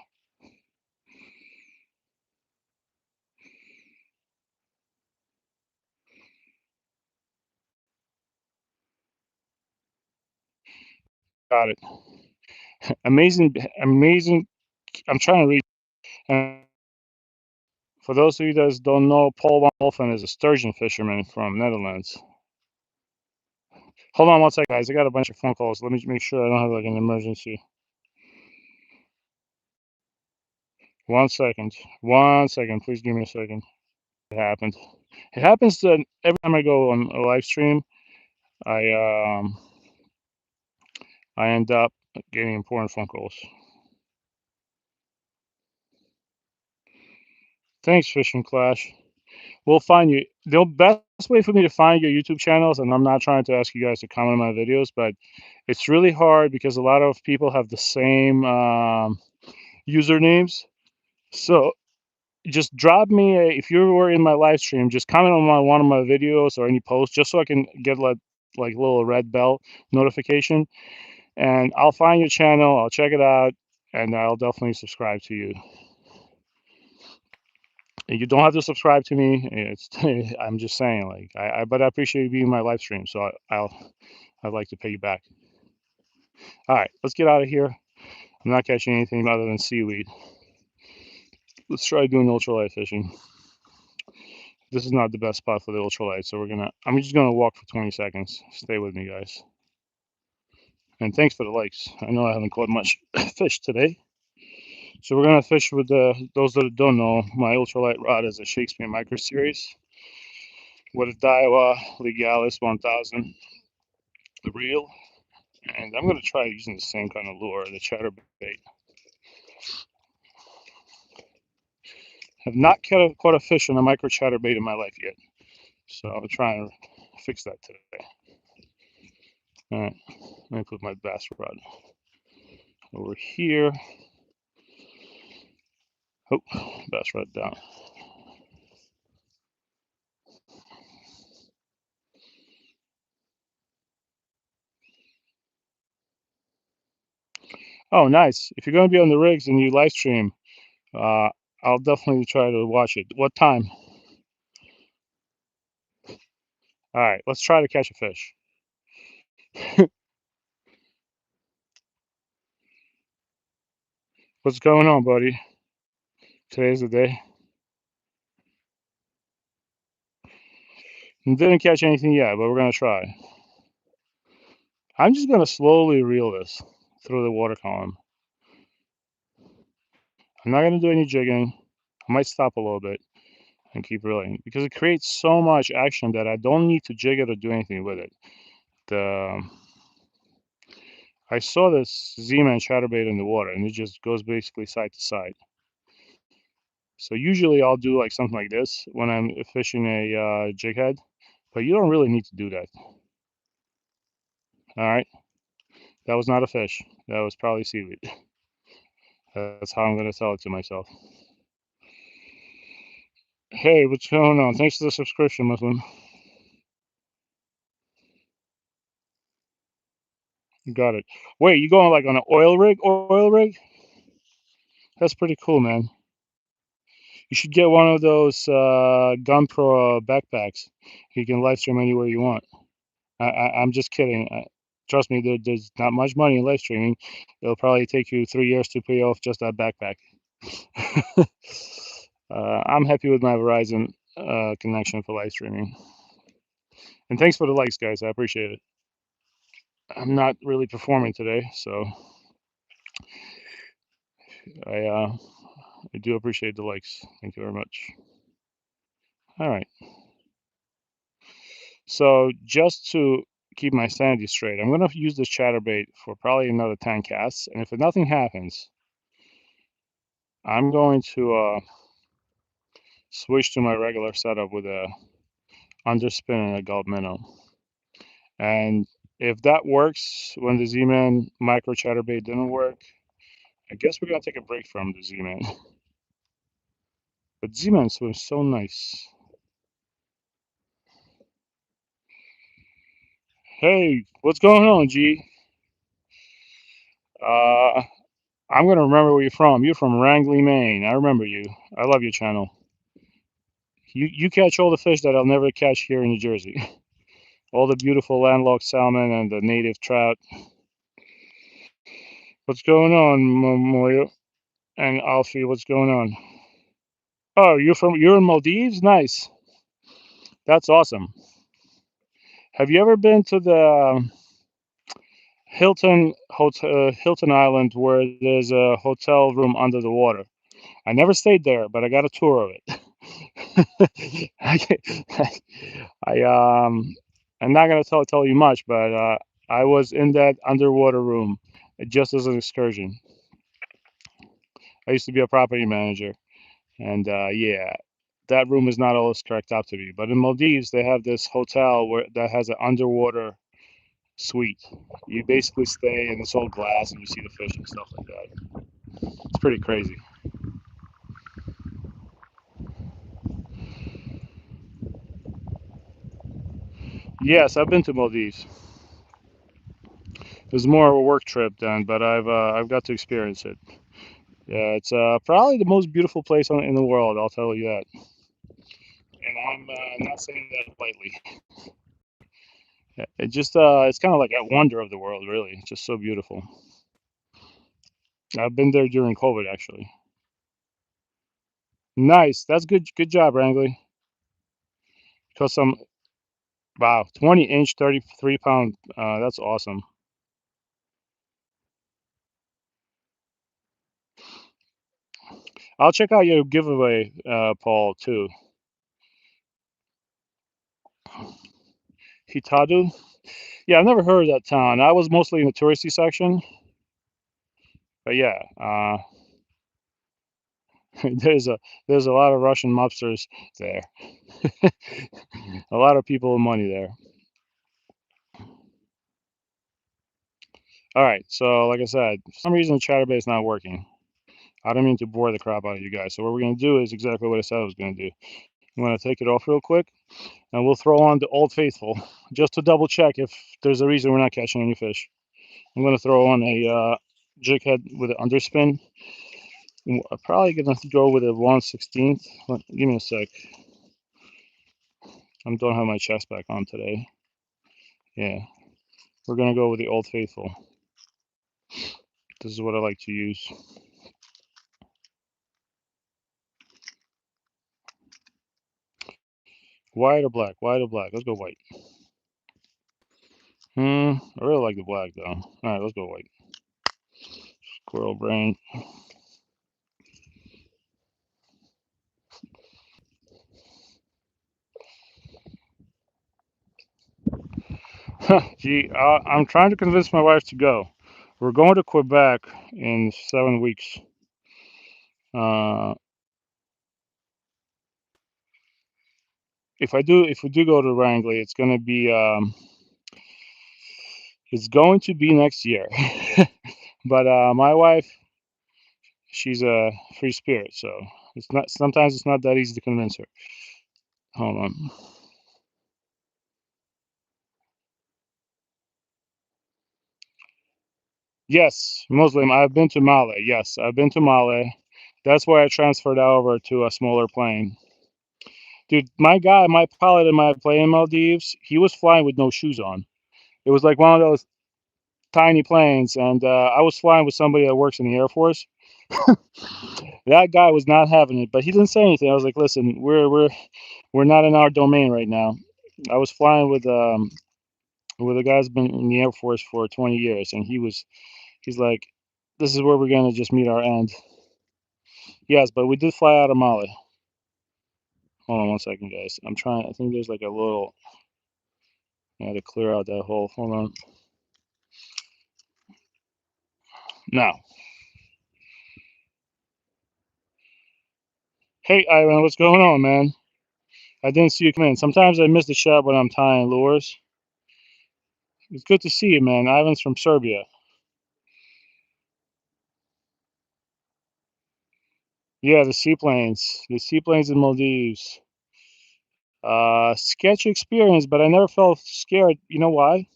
Got it. Amazing, amazing I'm trying to read. And for those of you that don't know, Paul van Olfen is a sturgeon fisherman from Netherlands. Hold on one second, guys. I got a bunch of phone calls. Let me make sure I don't have like an emergency. 1 second. 1 second. Please give me a second. It happened. It happens that every time I go on a live stream, I I end up getting important phone calls. Thanks, Fishing Clash. We'll find you. The best way for me to find your YouTube channels, and I'm not trying to ask you guys to comment on my videos, but it's really hard because a lot of people have the same usernames. So just drop me if you were in my live stream, just comment on one of my videos or any post, just so I can get like a little red bell notification, and I'll find your channel. I'll check it out, and I'll definitely subscribe to you. You don't have to subscribe to me. It's I'm just saying, like, but I appreciate you being in my live stream, so I'd like to pay you back. All right, let's get out of here. I'm not catching anything other than seaweed. Let's try doing ultralight fishing. This is not the best spot for the ultralight, so I'm just gonna walk for 20 seconds. Stay with me, guys. And thanks for the likes. I know I haven't caught much fish today. So we're gonna fish with those that don't know, my ultralight rod is a Shakespeare Micro Series with a Daiwa Legalis 1000 reel, and I'm gonna try using the same kind of lure, the chatterbait. Have not caught a fish on a micro chatterbait in my life yet, so I'm trying to fix that today. All right, let me put my bass rod over here. Oh, bass rod down. Oh, nice. If you're going to be on the rigs and you live stream, I'll definitely try to watch it. What time? All right, let's try to catch a fish. What's going on, buddy? Today's the day. Didn't catch anything yet, but we're going to try. I'm just going to slowly reel this through the water column. I'm not going to do any jigging. I might stop a little bit and keep reeling because it creates so much action that I don't need to jig it or do anything with it. I saw this Z-Man chatterbait in the water, and it just goes basically side to side. So usually I'll do like something like this when I'm fishing a jig head, but you don't really need to do that. All right, that was not a fish. That was probably seaweed. That's how I'm going to tell it to myself. Hey, what's going on? Thanks for the subscription, Muslim. You got it. Wait, you going like on an oil rig? Oil rig? That's pretty cool, man. You should get one of those GoPro backpacks. You can live stream anywhere you want. I'm just kidding. Trust me, there's not much money in live streaming. It'll probably take you 3 years to pay off just that backpack. I'm happy with my Verizon connection for live streaming. And thanks for the likes, guys. I appreciate it. I'm not really performing today, so I do appreciate the likes. Thank you very much. All right. So just to keep my sanity straight, I'm going to use this chatterbait for probably another 10 casts. And if nothing happens, I'm going to switch to my regular setup with a underspin and a Gulp minnow. And if that works when the Z-Man micro chatterbait didn't work, I guess we're going to take a break from the Z-Man. But Z-Man swims so nice. Hey, what's going on, G? I'm going to remember where you're from. You're from Rangley, Maine. I remember you. I love your channel. You catch all the fish that I'll never catch here in New Jersey. All the beautiful landlocked salmon and the native trout. What's going on, Moyo? and I'll see what's going on. Oh, you're in Maldives? Nice. That's awesome. Have you ever been to the Hilton Island where there's a hotel room under the water? I never stayed there, but I got a tour of it. I I'm not gonna tell you much, but I was in that underwater room just as an excursion. I used to be a property manager, and yeah, that room is not all it's cracked out to be. But in Maldives, they have this hotel where that has an underwater suite. You basically stay in this old glass, and you see the fish and stuff like that. It's pretty crazy. Yes, I've been to Maldives. It was more of a work trip then, but I've got to experience it. Yeah, it's probably the most beautiful place in the world. I'll tell you that, and I'm not saying that lightly. It just it's kind of like a wonder of the world, really. It's just so beautiful. I've been there during COVID, actually. Nice. That's good. Good job, Wrangly. Because some wow, 20-inch, 33 pound. That's awesome. I'll check out your giveaway, Paul, too. Hitadu. Yeah, I've never heard of that town. I was mostly in the touristy section, but yeah, there's a lot of Russian mobsters there. A lot of people with money there. All right, so like I said, for some reason the chatterbait is not working. I don't mean to bore the crap out of you guys. So what we're gonna do is exactly what I said I was gonna do. I'm gonna take it off real quick, and we'll throw on the Old Faithful just to double check if there's a reason we're not catching any fish. I'm gonna throw on a jig head with an underspin. I'm probably gonna go with a 1/16. Give me a sec. I don't have my chest back on today. Yeah, we're gonna go with the Old Faithful. This is what I like to use. White or black? White or black? Let's go white. I really like the black though. All right, let's go white. Squirrel brain. Gee, I'm trying to convince my wife to go. We're going to Quebec in 7 weeks. Uh, if we do go to Wrangly, it's going to be next year. But my wife, she's a free spirit, so it's not. Sometimes it's not that easy to convince her. Hold on. Yes, Muslim. I've been to Male. Yes, I've been to Male. That's why I transferred over to a smaller plane. Dude, my pilot in my plane in Maldives, he was flying with no shoes on. It was like one of those tiny planes, and I was flying with somebody that works in the Air Force. That guy was not having it, but he didn't say anything. I was like, "Listen, we're not in our domain right now." I was flying with a guy who's been in the Air Force for 20 years, and he's like, "This is where we're gonna just meet our end." Yes, but we did fly out of Mali. Hold on one second, guys. I'm trying. I think there's like a little. I had to clear out that hole. Hold on. Now, hey, Ivan, what's going on, man? I didn't see you come in. Sometimes I miss the shot when I'm tying lures. It's good to see you, man. Ivan's from Serbia. Yeah, the seaplanes in Maldives. Sketchy experience, but I never felt scared. You know why?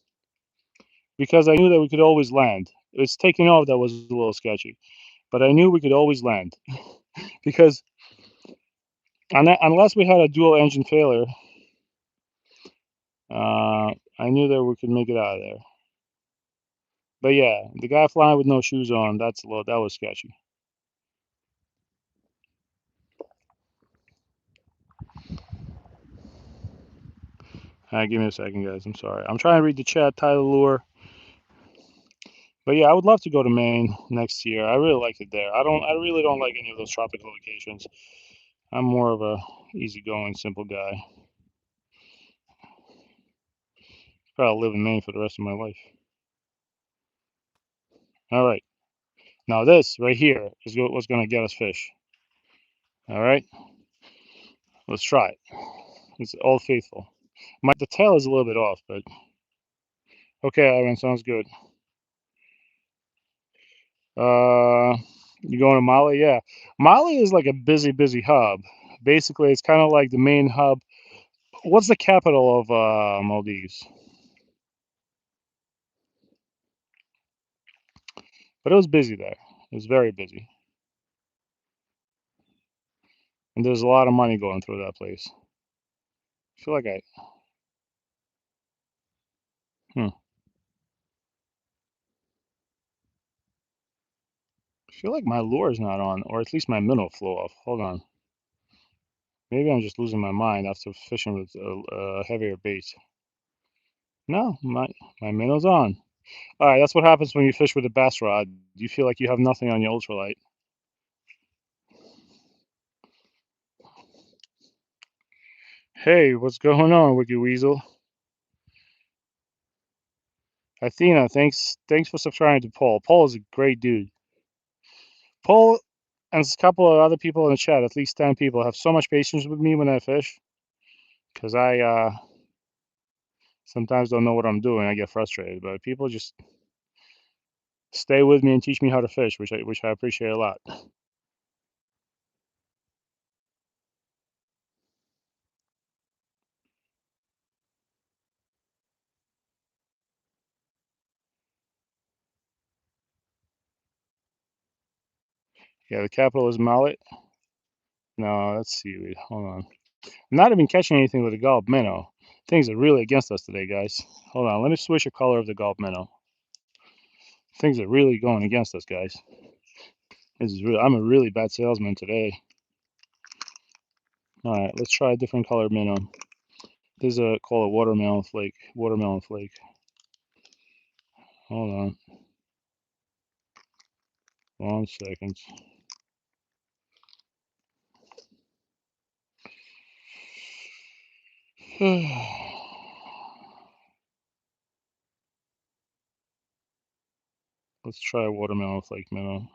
Because I knew that we could always land. It's taking off that was a little sketchy, but I knew we could always land because unless we had a dual engine failure, I knew that we could make it out of there. But yeah, the guy flying with no shoes on, that was sketchy. All right, give me a second, guys. I'm sorry. I'm trying to read the chat, tie the lure. But yeah, I would love to go to Maine next year. I really like it there. I really don't like any of those tropical locations. I'm more of a easygoing, simple guy. Probably live in Maine for the rest of my life. All right. Now this right here is what's going to get us fish. All right. Let's try it. It's Old Faithful. The tail is a little bit off, but okay, Ivan, sounds good. You going to Mali? Yeah. Mali is like a busy hub. Basically, it's kind of like the main hub. What's the capital of Maldives? But it was busy there. It was very busy. And there's a lot of money going through that place. I feel like I feel like my lure is not on, or at least my minnow flew off. Hold on. Maybe I'm just losing my mind after fishing with heavier bait. No, my minnow's on. All right, that's what happens when you fish with a bass rod. You feel like you have nothing on your ultralight. Hey, what's going on, Wiki Weasel? Athena, thanks for subscribing to Paul. Paul is a great dude. Paul and a couple of other people in the chat, at least 10 people, have so much patience with me when I fish, because I sometimes don't know what I'm doing. I get frustrated, but people just stay with me and teach me how to fish, which I appreciate a lot. Yeah, the capital is Mallet. No, let's see. Hold on. I'm not even catching anything with the Gulp minnow. Things are really against us today, guys. Hold on. Let me switch the color of the Gulp minnow. Things are really going against us, guys. This is real. I'm a really bad salesman today. All right, let's try a different colored minnow. This is a called a watermelon flake. Watermelon flake. Hold on. 1 second. Let's try watermelon flake minnow.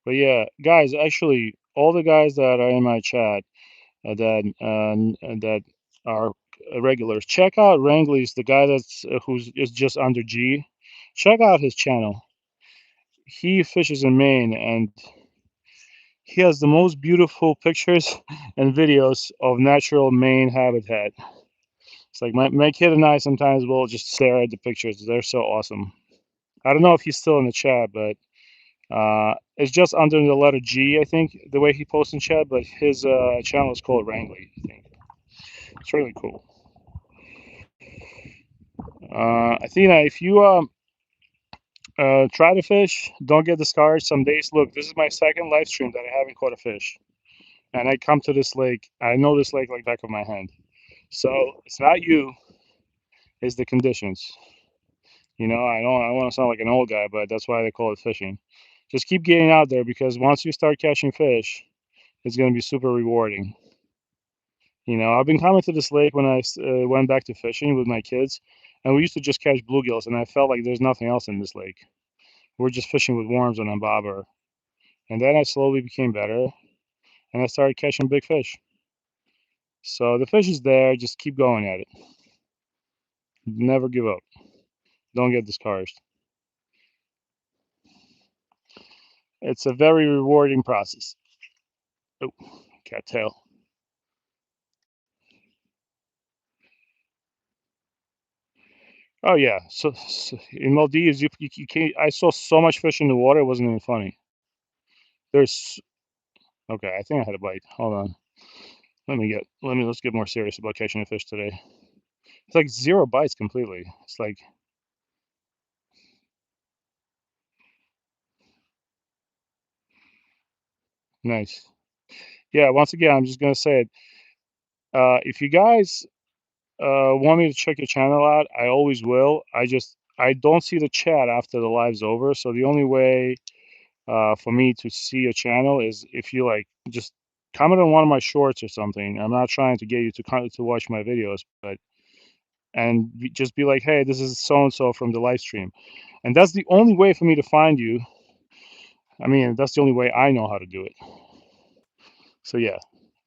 But yeah, guys, actually, all the guys that are in my chat that are regulars, check out Wrangley's, the guy that's who's is just under G. Check out his channel. He fishes in Maine, and he has the most beautiful pictures and videos of natural Maine habitat. It's like my kid and I sometimes will just stare at the pictures. They're so awesome. I don't know if he's still in the chat, but it's just under the letter G, I think, the way he posts in chat. But his channel is called Wrangley, I think. It's really cool. Athena, if you try to fish, don't get discouraged. Some days, look, this is my second live stream that I haven't caught a fish, and I come to this lake. I know this lake like back of my hand. So it's not you, it's the conditions. You know, I want to sound like an old guy, but that's why they call it fishing. Just keep getting out there, because once you start catching fish, it's going to be super rewarding. You know, I've been coming to this lake when I went back to fishing with my kids, and we used to just catch bluegills, and I felt like there's nothing else in this lake. We're just fishing with worms and a bobber. And then I slowly became better, and I started catching big fish. So the fish is there, just keep going at it. Never give up. Don't get discouraged. It's a very rewarding process. Oh, cattail. Oh yeah. So in Maldives, you can't. I saw so much fish in the water, it wasn't even funny. There's okay. I think I had a bite. Hold on. Let's get more serious about catching a fish today. It's like zero bites completely. It's like nice. Yeah. Once again, I'm just gonna say it. If you guys want me to check your channel out, I always will. I don't see the chat after the live's over. So the only way for me to see your channel is if you like just comment on one of my shorts or something. I'm not trying to get you to watch my videos, but just be like, hey, this is so and so from the live stream, and that's the only way for me to find you. I mean, that's the only way I know how to do it. So yeah,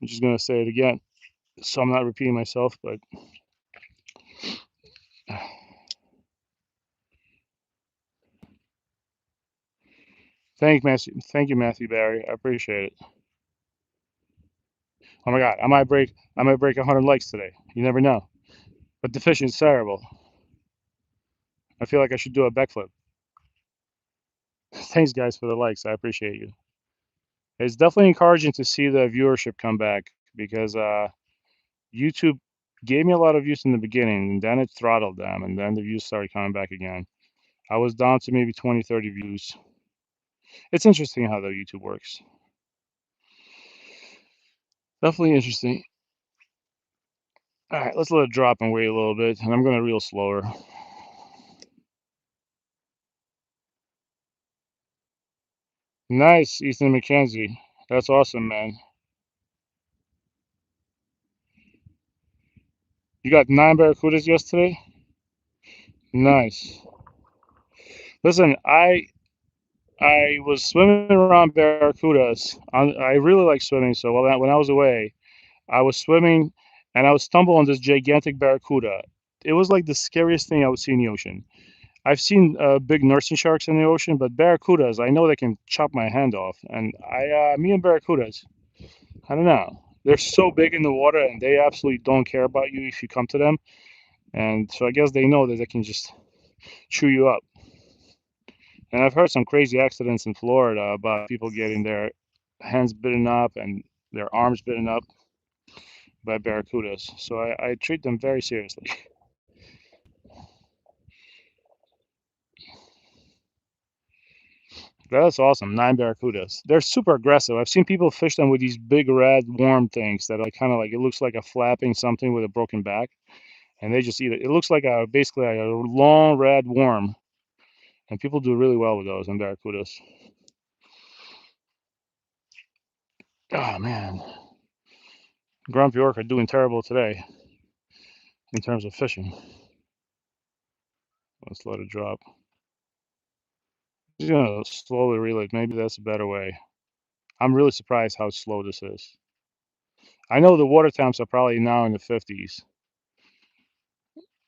I'm just gonna say it again, so I'm not repeating myself. But thank you, Matthew Barry. I appreciate it. Oh my God, I might break 100 likes today. You never know. But the fishing is terrible. I feel like I should do a backflip. Thanks, guys, for the likes. I appreciate you. It's definitely encouraging to see the viewership come back because YouTube gave me a lot of views in the beginning, and then it throttled them, and then the views started coming back again. I was down to maybe 20, 30 views. It's interesting how the YouTube works. Definitely interesting. All right, let's let it drop and wait a little bit, and I'm going to reel slower. Nice, Ethan McKenzie. That's awesome, man. You got 9 barracudas yesterday? Nice. Listen, I was swimming around barracudas. I really like swimming, so when I was away, I was swimming and I would stumble on this gigantic barracuda. It was like the scariest thing I would see in the ocean. I've seen big nursing sharks in the ocean, but barracudas, I know they can chop my hand off. And me and barracudas, I don't know. They're so big in the water and they absolutely don't care about you if you come to them. And so I guess they know that they can just chew you up. And I've heard some crazy accidents in Florida about people getting their hands bitten up and their arms bitten up by barracudas. So I treat them very seriously. That's awesome. 9 barracudas. They're super aggressive. I've seen people fish them with these big red worm things that are kind of like it looks like a flapping something with a broken back, and they just eat it. It looks like basically like a long red worm, and people do really well with those and barracudas. Oh man, Grumpy Orc are doing terrible today in terms of fishing. Let's let it drop. Just gonna slowly reel it. Maybe that's a better way. I'm really surprised how slow this is. I know the water temps are probably now in the 50s,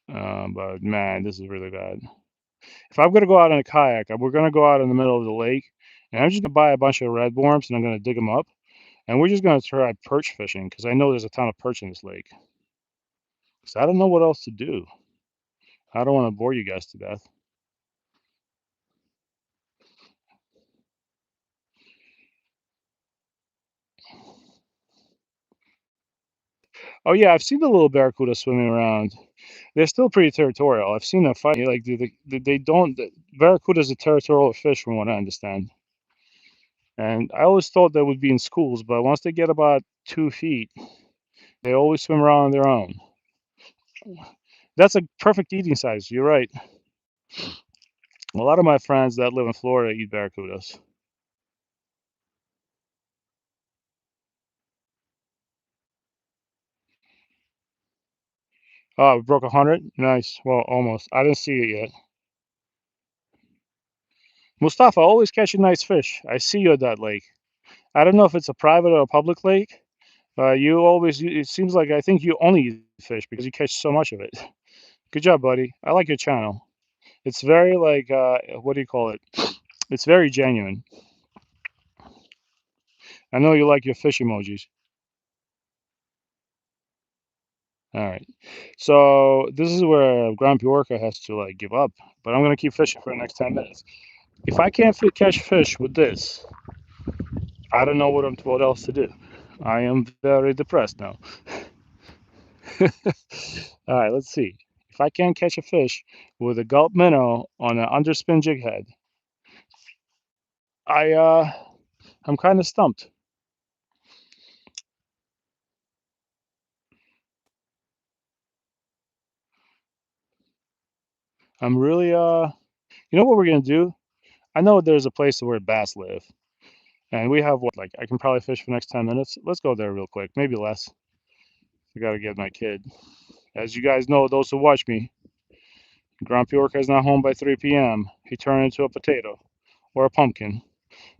but man, this is really bad. If I'm gonna go out in a kayak, we're gonna go out in the middle of the lake, and I'm just gonna buy a bunch of red worms, and I'm gonna dig them up, and we're just gonna try perch fishing because I know there's a ton of perch in this lake. So I don't know what else to do. I don't want to bore you guys to death. Oh yeah, I've seen the little barracuda swimming around. They're still pretty territorial. I've seen them fight. Like they don't. Barracuda is a territorial fish, from what I understand. And I always thought that would be in schools, but once they get about 2 feet, they always swim around on their own. That's a perfect eating size. You're right. A lot of my friends that live in Florida eat barracudas. Oh, we broke 100. Nice. Well, almost. I didn't see it yet. Mustafa, always catching nice fish. I see you at that lake. I don't know if it's a private or a public lake. You always. It seems like I think you only eat fish because you catch so much of it. Good job, buddy. I like your channel. It's very like what do you call it? It's very genuine. I know you like your fish emojis. All right. So this is where Grumpy Orca has to like give up. But I'm gonna keep fishing for the next 10 minutes. If I can't catch fish with this, I don't know what else to do. I am very depressed now. All right, let's see. If I can't catch a fish with a Gulp minnow on an underspin jig head, I'm kind of stumped. I'm really you know what we're gonna do? I know there's a place where bass live, and we have what, like, I can probably fish for the next 10 minutes. Let's go there real quick, maybe less. I gotta get my kid. As you guys know, those who watch me, Grumpy Orca is not home by 3 p.m. He turned into a potato or a pumpkin,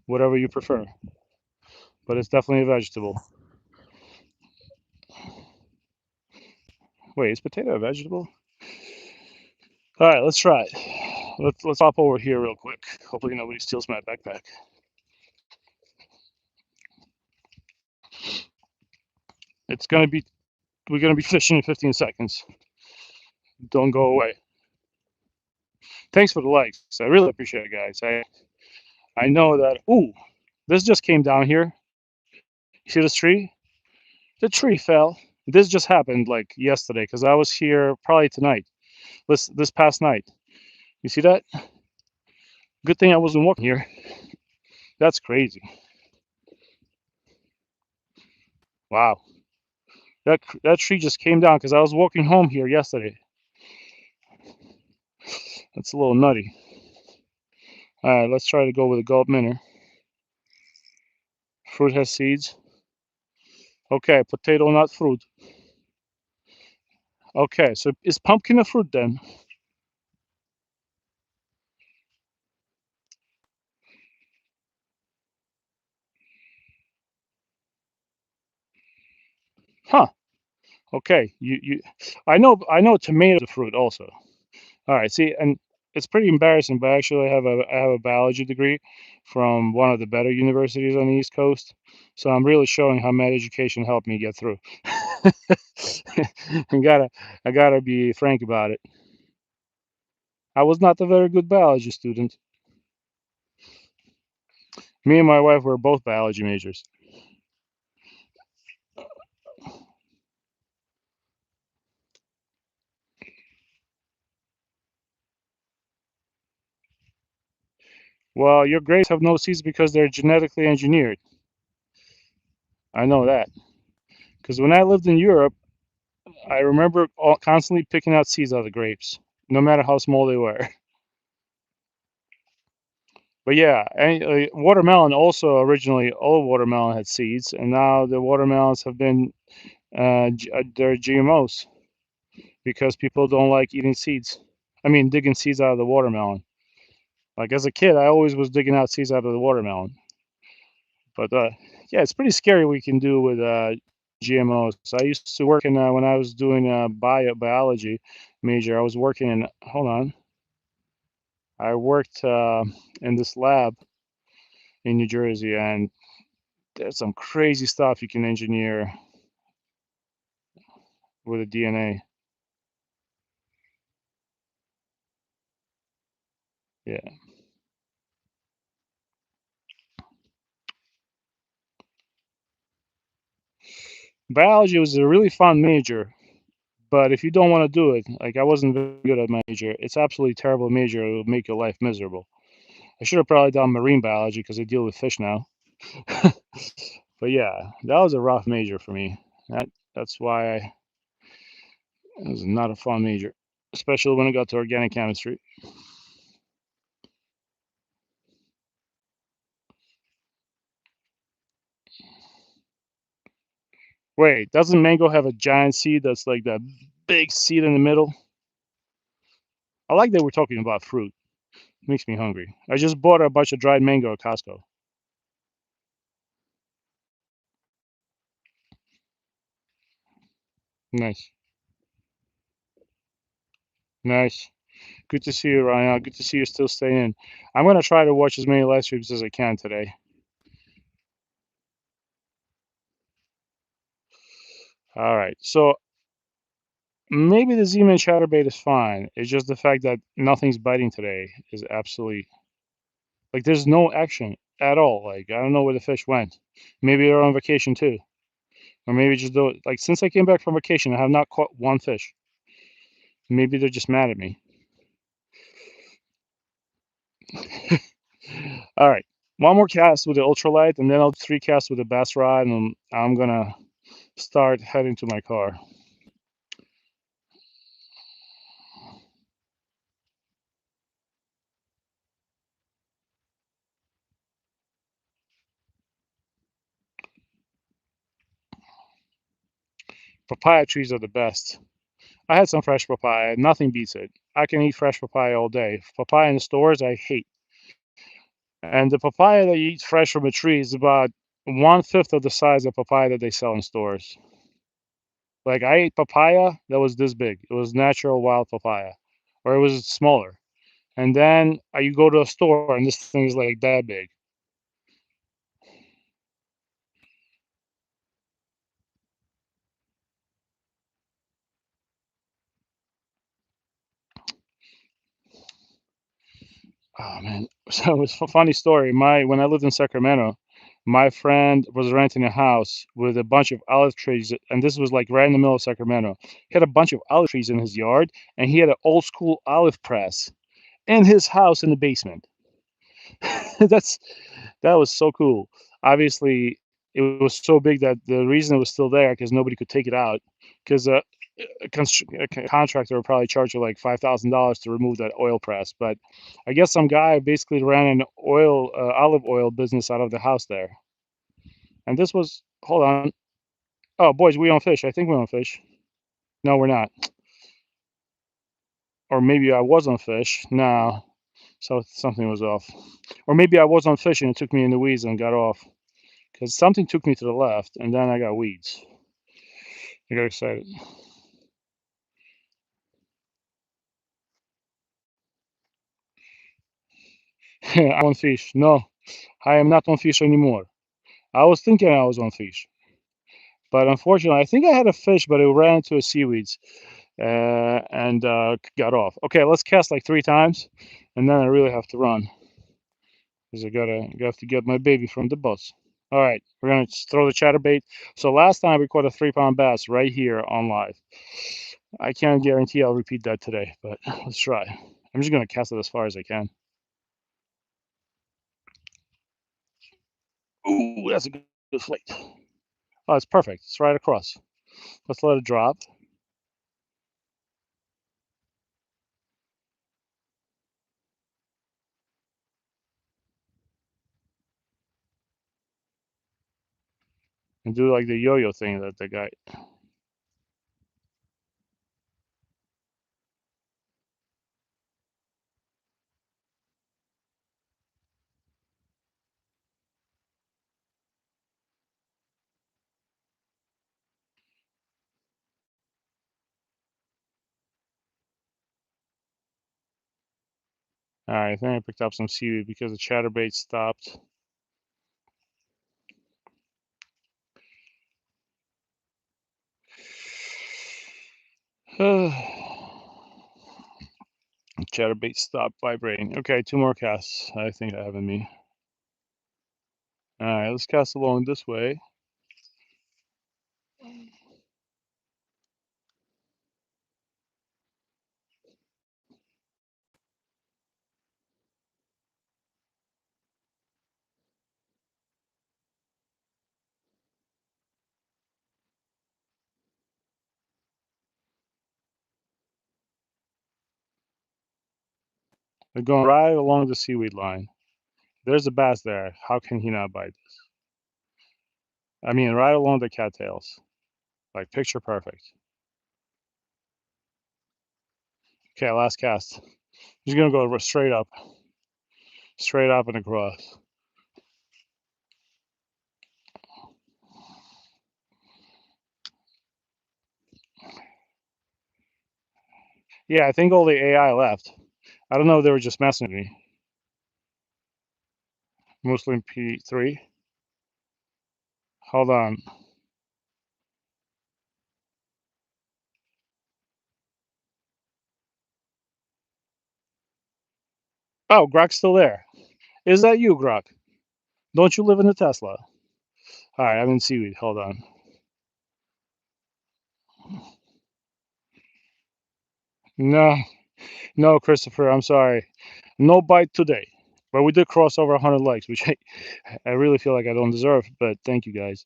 whatever you prefer. But it's definitely a vegetable. Wait, is potato a vegetable? All right, let's try it. Let's hop over here real quick. Hopefully nobody steals my backpack. It's gonna be We're gonna be fishing in 15 seconds. Don't go away. Thanks for the likes. I really appreciate it, guys. I know that. Ooh, this just came down here. You see this tree? The tree fell. This just happened like yesterday because I was here probably tonight. This past night. You see that? Good thing I wasn't walking here. That's crazy. Wow. That tree just came down because I was walking home here yesterday. That's a little nutty. All right, let's try to go with a Gulp minnow. Fruit has seeds. Okay, potato, not fruit. Okay, so is pumpkin a fruit then? Huh. Okay. I know tomatoes a fruit also. All right. See, and it's pretty embarrassing, but actually I have a biology degree from one of the better universities on the East Coast. So I'm really showing how med education helped me get through. I gotta be frank about it. I was not a very good biology student. Me and my wife were both biology majors. Well, your grapes have no seeds because they're genetically engineered. I know that. Because when I lived in Europe, I remember constantly picking out seeds out of the grapes, no matter how small they were. But yeah, watermelon also originally all watermelon had seeds, and now the watermelons have been they're GMOs because people don't like eating seeds. I mean, digging seeds out of the watermelon. Like as a kid, I always was digging out seeds out of the watermelon. But yeah, it's pretty scary what you can do with GMOs. I used to work in when I was doing biology major. I was working in. Hold on. I worked in this lab in New Jersey, and there's some crazy stuff you can engineer with a DNA. Yeah, biology was a really fun major, but if you don't want to do it, like I wasn't very good at my major, it's absolutely terrible major. It will make your life miserable. I should have probably done marine biology because I deal with fish now. But yeah, that was a rough major for me. That's why it was not a fun major, especially when it got to organic chemistry. Wait, doesn't mango have a giant seed that's like that big seed in the middle? I like that we're talking about fruit. Makes me hungry. I just bought a bunch of dried mango at Costco. Nice. Nice. Good to see you, Ryan. Good to see you still staying in. I'm gonna try to watch as many live streams as I can today. All right. So maybe the Z-Man chatterbait is fine. It's just the fact that nothing's biting today is absolutely like there's no action at all. Like I don't know where the fish went. Maybe they're on vacation too, or maybe just do it. Like since I came back from vacation, I have not caught one fish. Maybe they're just mad at me. All right. One more cast with the ultralight, and then I'll 3 cast with the bass rod, and I'm gonna start heading to my car. Papaya trees are the best. I had some fresh papaya. Nothing beats it. I can eat fresh papaya all day. Papaya in the stores, I hate. And the papaya that you eat fresh from a tree is about 1/5 of the size of papaya that they sell in stores. Like I ate papaya that was this big. It was natural wild papaya, or it was smaller. And then you go to a store and this thing is like that big. Oh man, so it's a funny story. My When I lived in Sacramento, my friend was renting a house with a bunch of olive trees, and this was like right in the middle of Sacramento. He had a bunch of olive trees in his yard, and he had an old school olive press in his house in the basement. That's that was so cool. Obviously, it was so big that the reason it was still there because nobody could take it out because a contractor would probably charge you like $5,000 to remove that oil press. But I guess some guy basically ran an olive oil business out of the house there. And this was, hold on. Oh, boys, we on fish. I think we're on fish. No, we're not. Or maybe I was on fish. No, so something was off. Or maybe I was on fish and it took me in the weeds and got off. Because something took me to the left and then I got weeds. I got excited. I'm on fish. No, I am not on fish anymore. I was thinking I was on fish. But unfortunately, I think I had a fish, but it ran into a seaweeds and got off. Okay, let's cast like 3 times, and then I really have to run because I have to get my baby from the bus. All right, we're gonna throw the chatterbait. So last time we caught a 3 pound bass right here on live. I can't guarantee I'll repeat that today, but let's try. I'm just gonna cast it as far as I can. Ooh, that's a good flight. Oh, it's perfect. It's right across. Let's let it drop. And do like the yo-yo thing that the guy. All right, I think I picked up some seaweed because the chatterbait stopped. Chatterbait stopped vibrating. Okay, 2 more casts. I think I have in me. All right, let's cast along this way. We're going right along the seaweed line. There's a bass there. How can he not bite this? I mean, right along the cattails. Like picture perfect. Okay, last cast. He's gonna go straight up and across. Yeah, I think all the AI left. I don't know if they were just messing with me. Muslim P3. Hold on. Oh, Grok's still there. Is that you, Grok? Don't you live in a Tesla? All right, I'm in seaweed. Hold on. No, no, Christopher, I'm sorry. No bite today. But we did cross over 100 likes, which I really feel like I don't deserve, but thank you guys.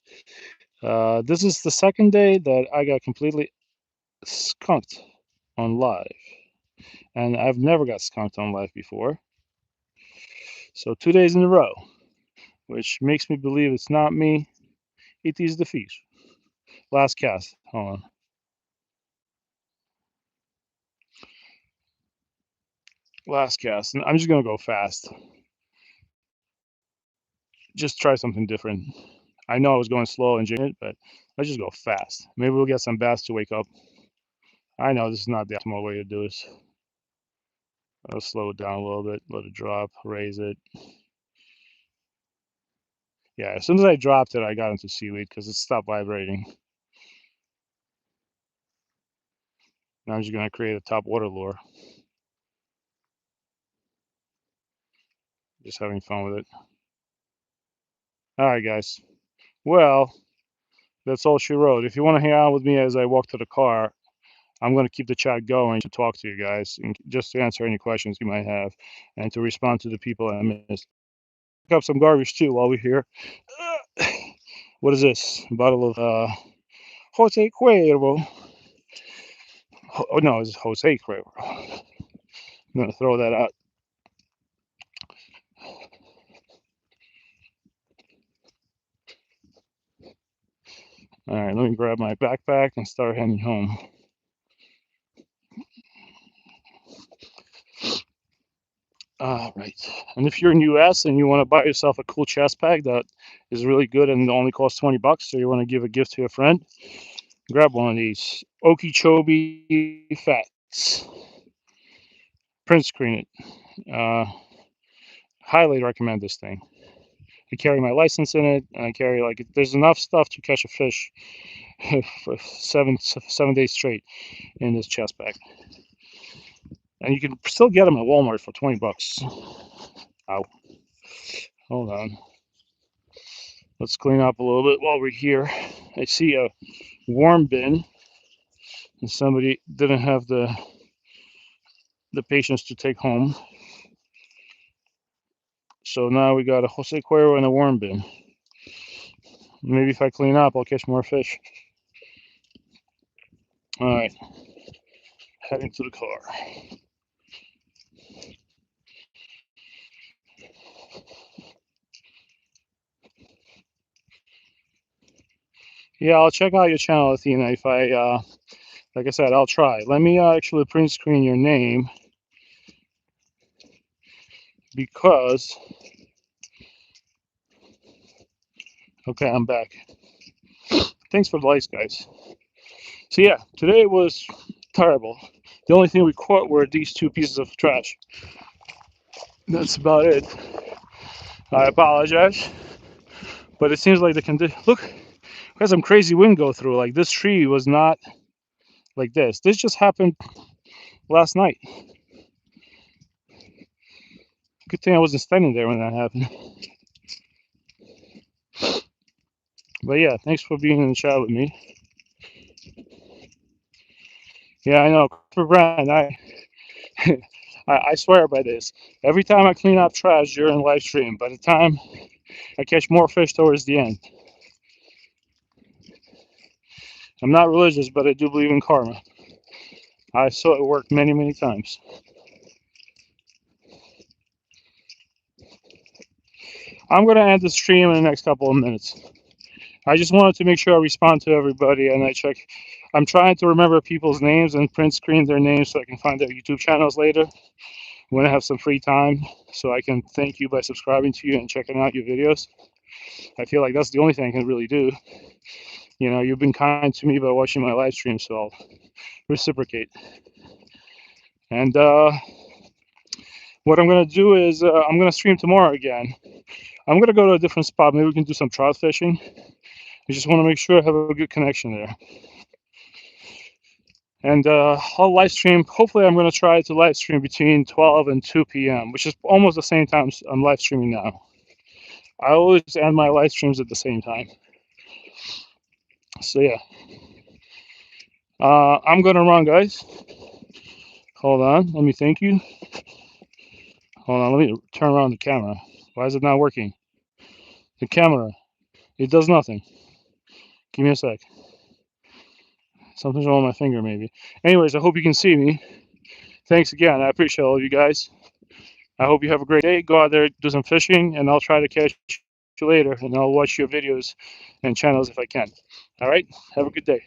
This is the second day that I got completely skunked on live. And I've never got skunked on live before. So 2 days in a row, which makes me believe it's not me, it is the fish. Last cast. Hold on. Last cast. And I'm just gonna go fast. Just try something different. I know I was going slow and jigging it, but let's just go fast. Maybe we'll get some bass to wake up. I know this is not the optimal way to do this. I'll slow it down a little bit, let it drop, raise it. Yeah, as soon as I dropped it, I got into seaweed because it stopped vibrating. Now I'm just gonna create a top water lure. Just having fun with it. All right, guys. Well, that's all she wrote. If you want to hang out with me as I walk to the car, I'm going to keep the chat going to talk to you guys and just to answer any questions you might have and to respond to the people I missed. Pick up some garbage too while we're here. What is this? A bottle of Jose Cuervo. Oh, no, it's Jose Cuervo. I'm going to throw that out. All right, let me grab my backpack and start heading home. All right. And if you're in US and you want to buy yourself a cool chest bag that is really good and only costs $20, so you want to give a gift to a friend, grab one of these Okeechobee Fats. Print screen it. Highly recommend this thing. I carry my license in it, and I carry there's enough stuff to catch a fish for seven days straight in this chest bag. And you can still get them at Walmart for $20. Ow. Hold on. Let's clean up a little bit while we're here. I see a worm bin, and somebody didn't have the patience to take home. So now we got a Jose Cuervo and a worm bin. Maybe if I clean up, I'll catch more fish. All right, heading to the car. Yeah, I'll check out your channel, Athena. If I, like I said, I'll try. Let me actually print screen your name because. Okay, I'm back. Thanks for the likes, guys. So yeah, today was terrible. The only thing we caught were these two pieces of trash. That's about it. I apologize, but it seems like the condition. Look, we had some crazy wind go through. Like this tree was not like this. This just happened last night. Good thing I wasn't standing there when that happened. But yeah, thanks for being in the chat with me. Yeah, I know. For Brand, I swear by this. Every time I clean up trash during live stream, by the time I catch more fish towards the end. I'm not religious, but I do believe in karma. I saw it work many, many times. I'm going to end the stream in the next couple of minutes. I just wanted to make sure I respond to everybody and I check. I'm trying to remember people's names and print screen their names so I can find their YouTube channels later when I have some free time, so I can thank you by subscribing to you and checking out your videos. I feel like that's the only thing I can really do. You know, you've been kind to me by watching my live stream, so I'll reciprocate. And what I'm going to do is I'm going to stream tomorrow again. I'm going to go to a different spot. Maybe we can do some trout fishing. I just want to make sure I have a good connection there. And I'll live stream. Hopefully, I'm going to try to live stream between 12 and 2 p.m., which is almost the same time I'm live streaming now. I always end my live streams at the same time. So, yeah. I'm going to run, guys. Hold on. Let me thank you. Hold on. Let me turn around the camera. Why is it not working? The camera. It does nothing. Give me a sec. Something's wrong with my finger, maybe. Anyways, I hope you can see me. Thanks again. I appreciate all of you guys. I hope you have a great day. Go out there, do some fishing, and I'll try to catch you later. And I'll watch your videos and channels if I can. All right? Have a good day.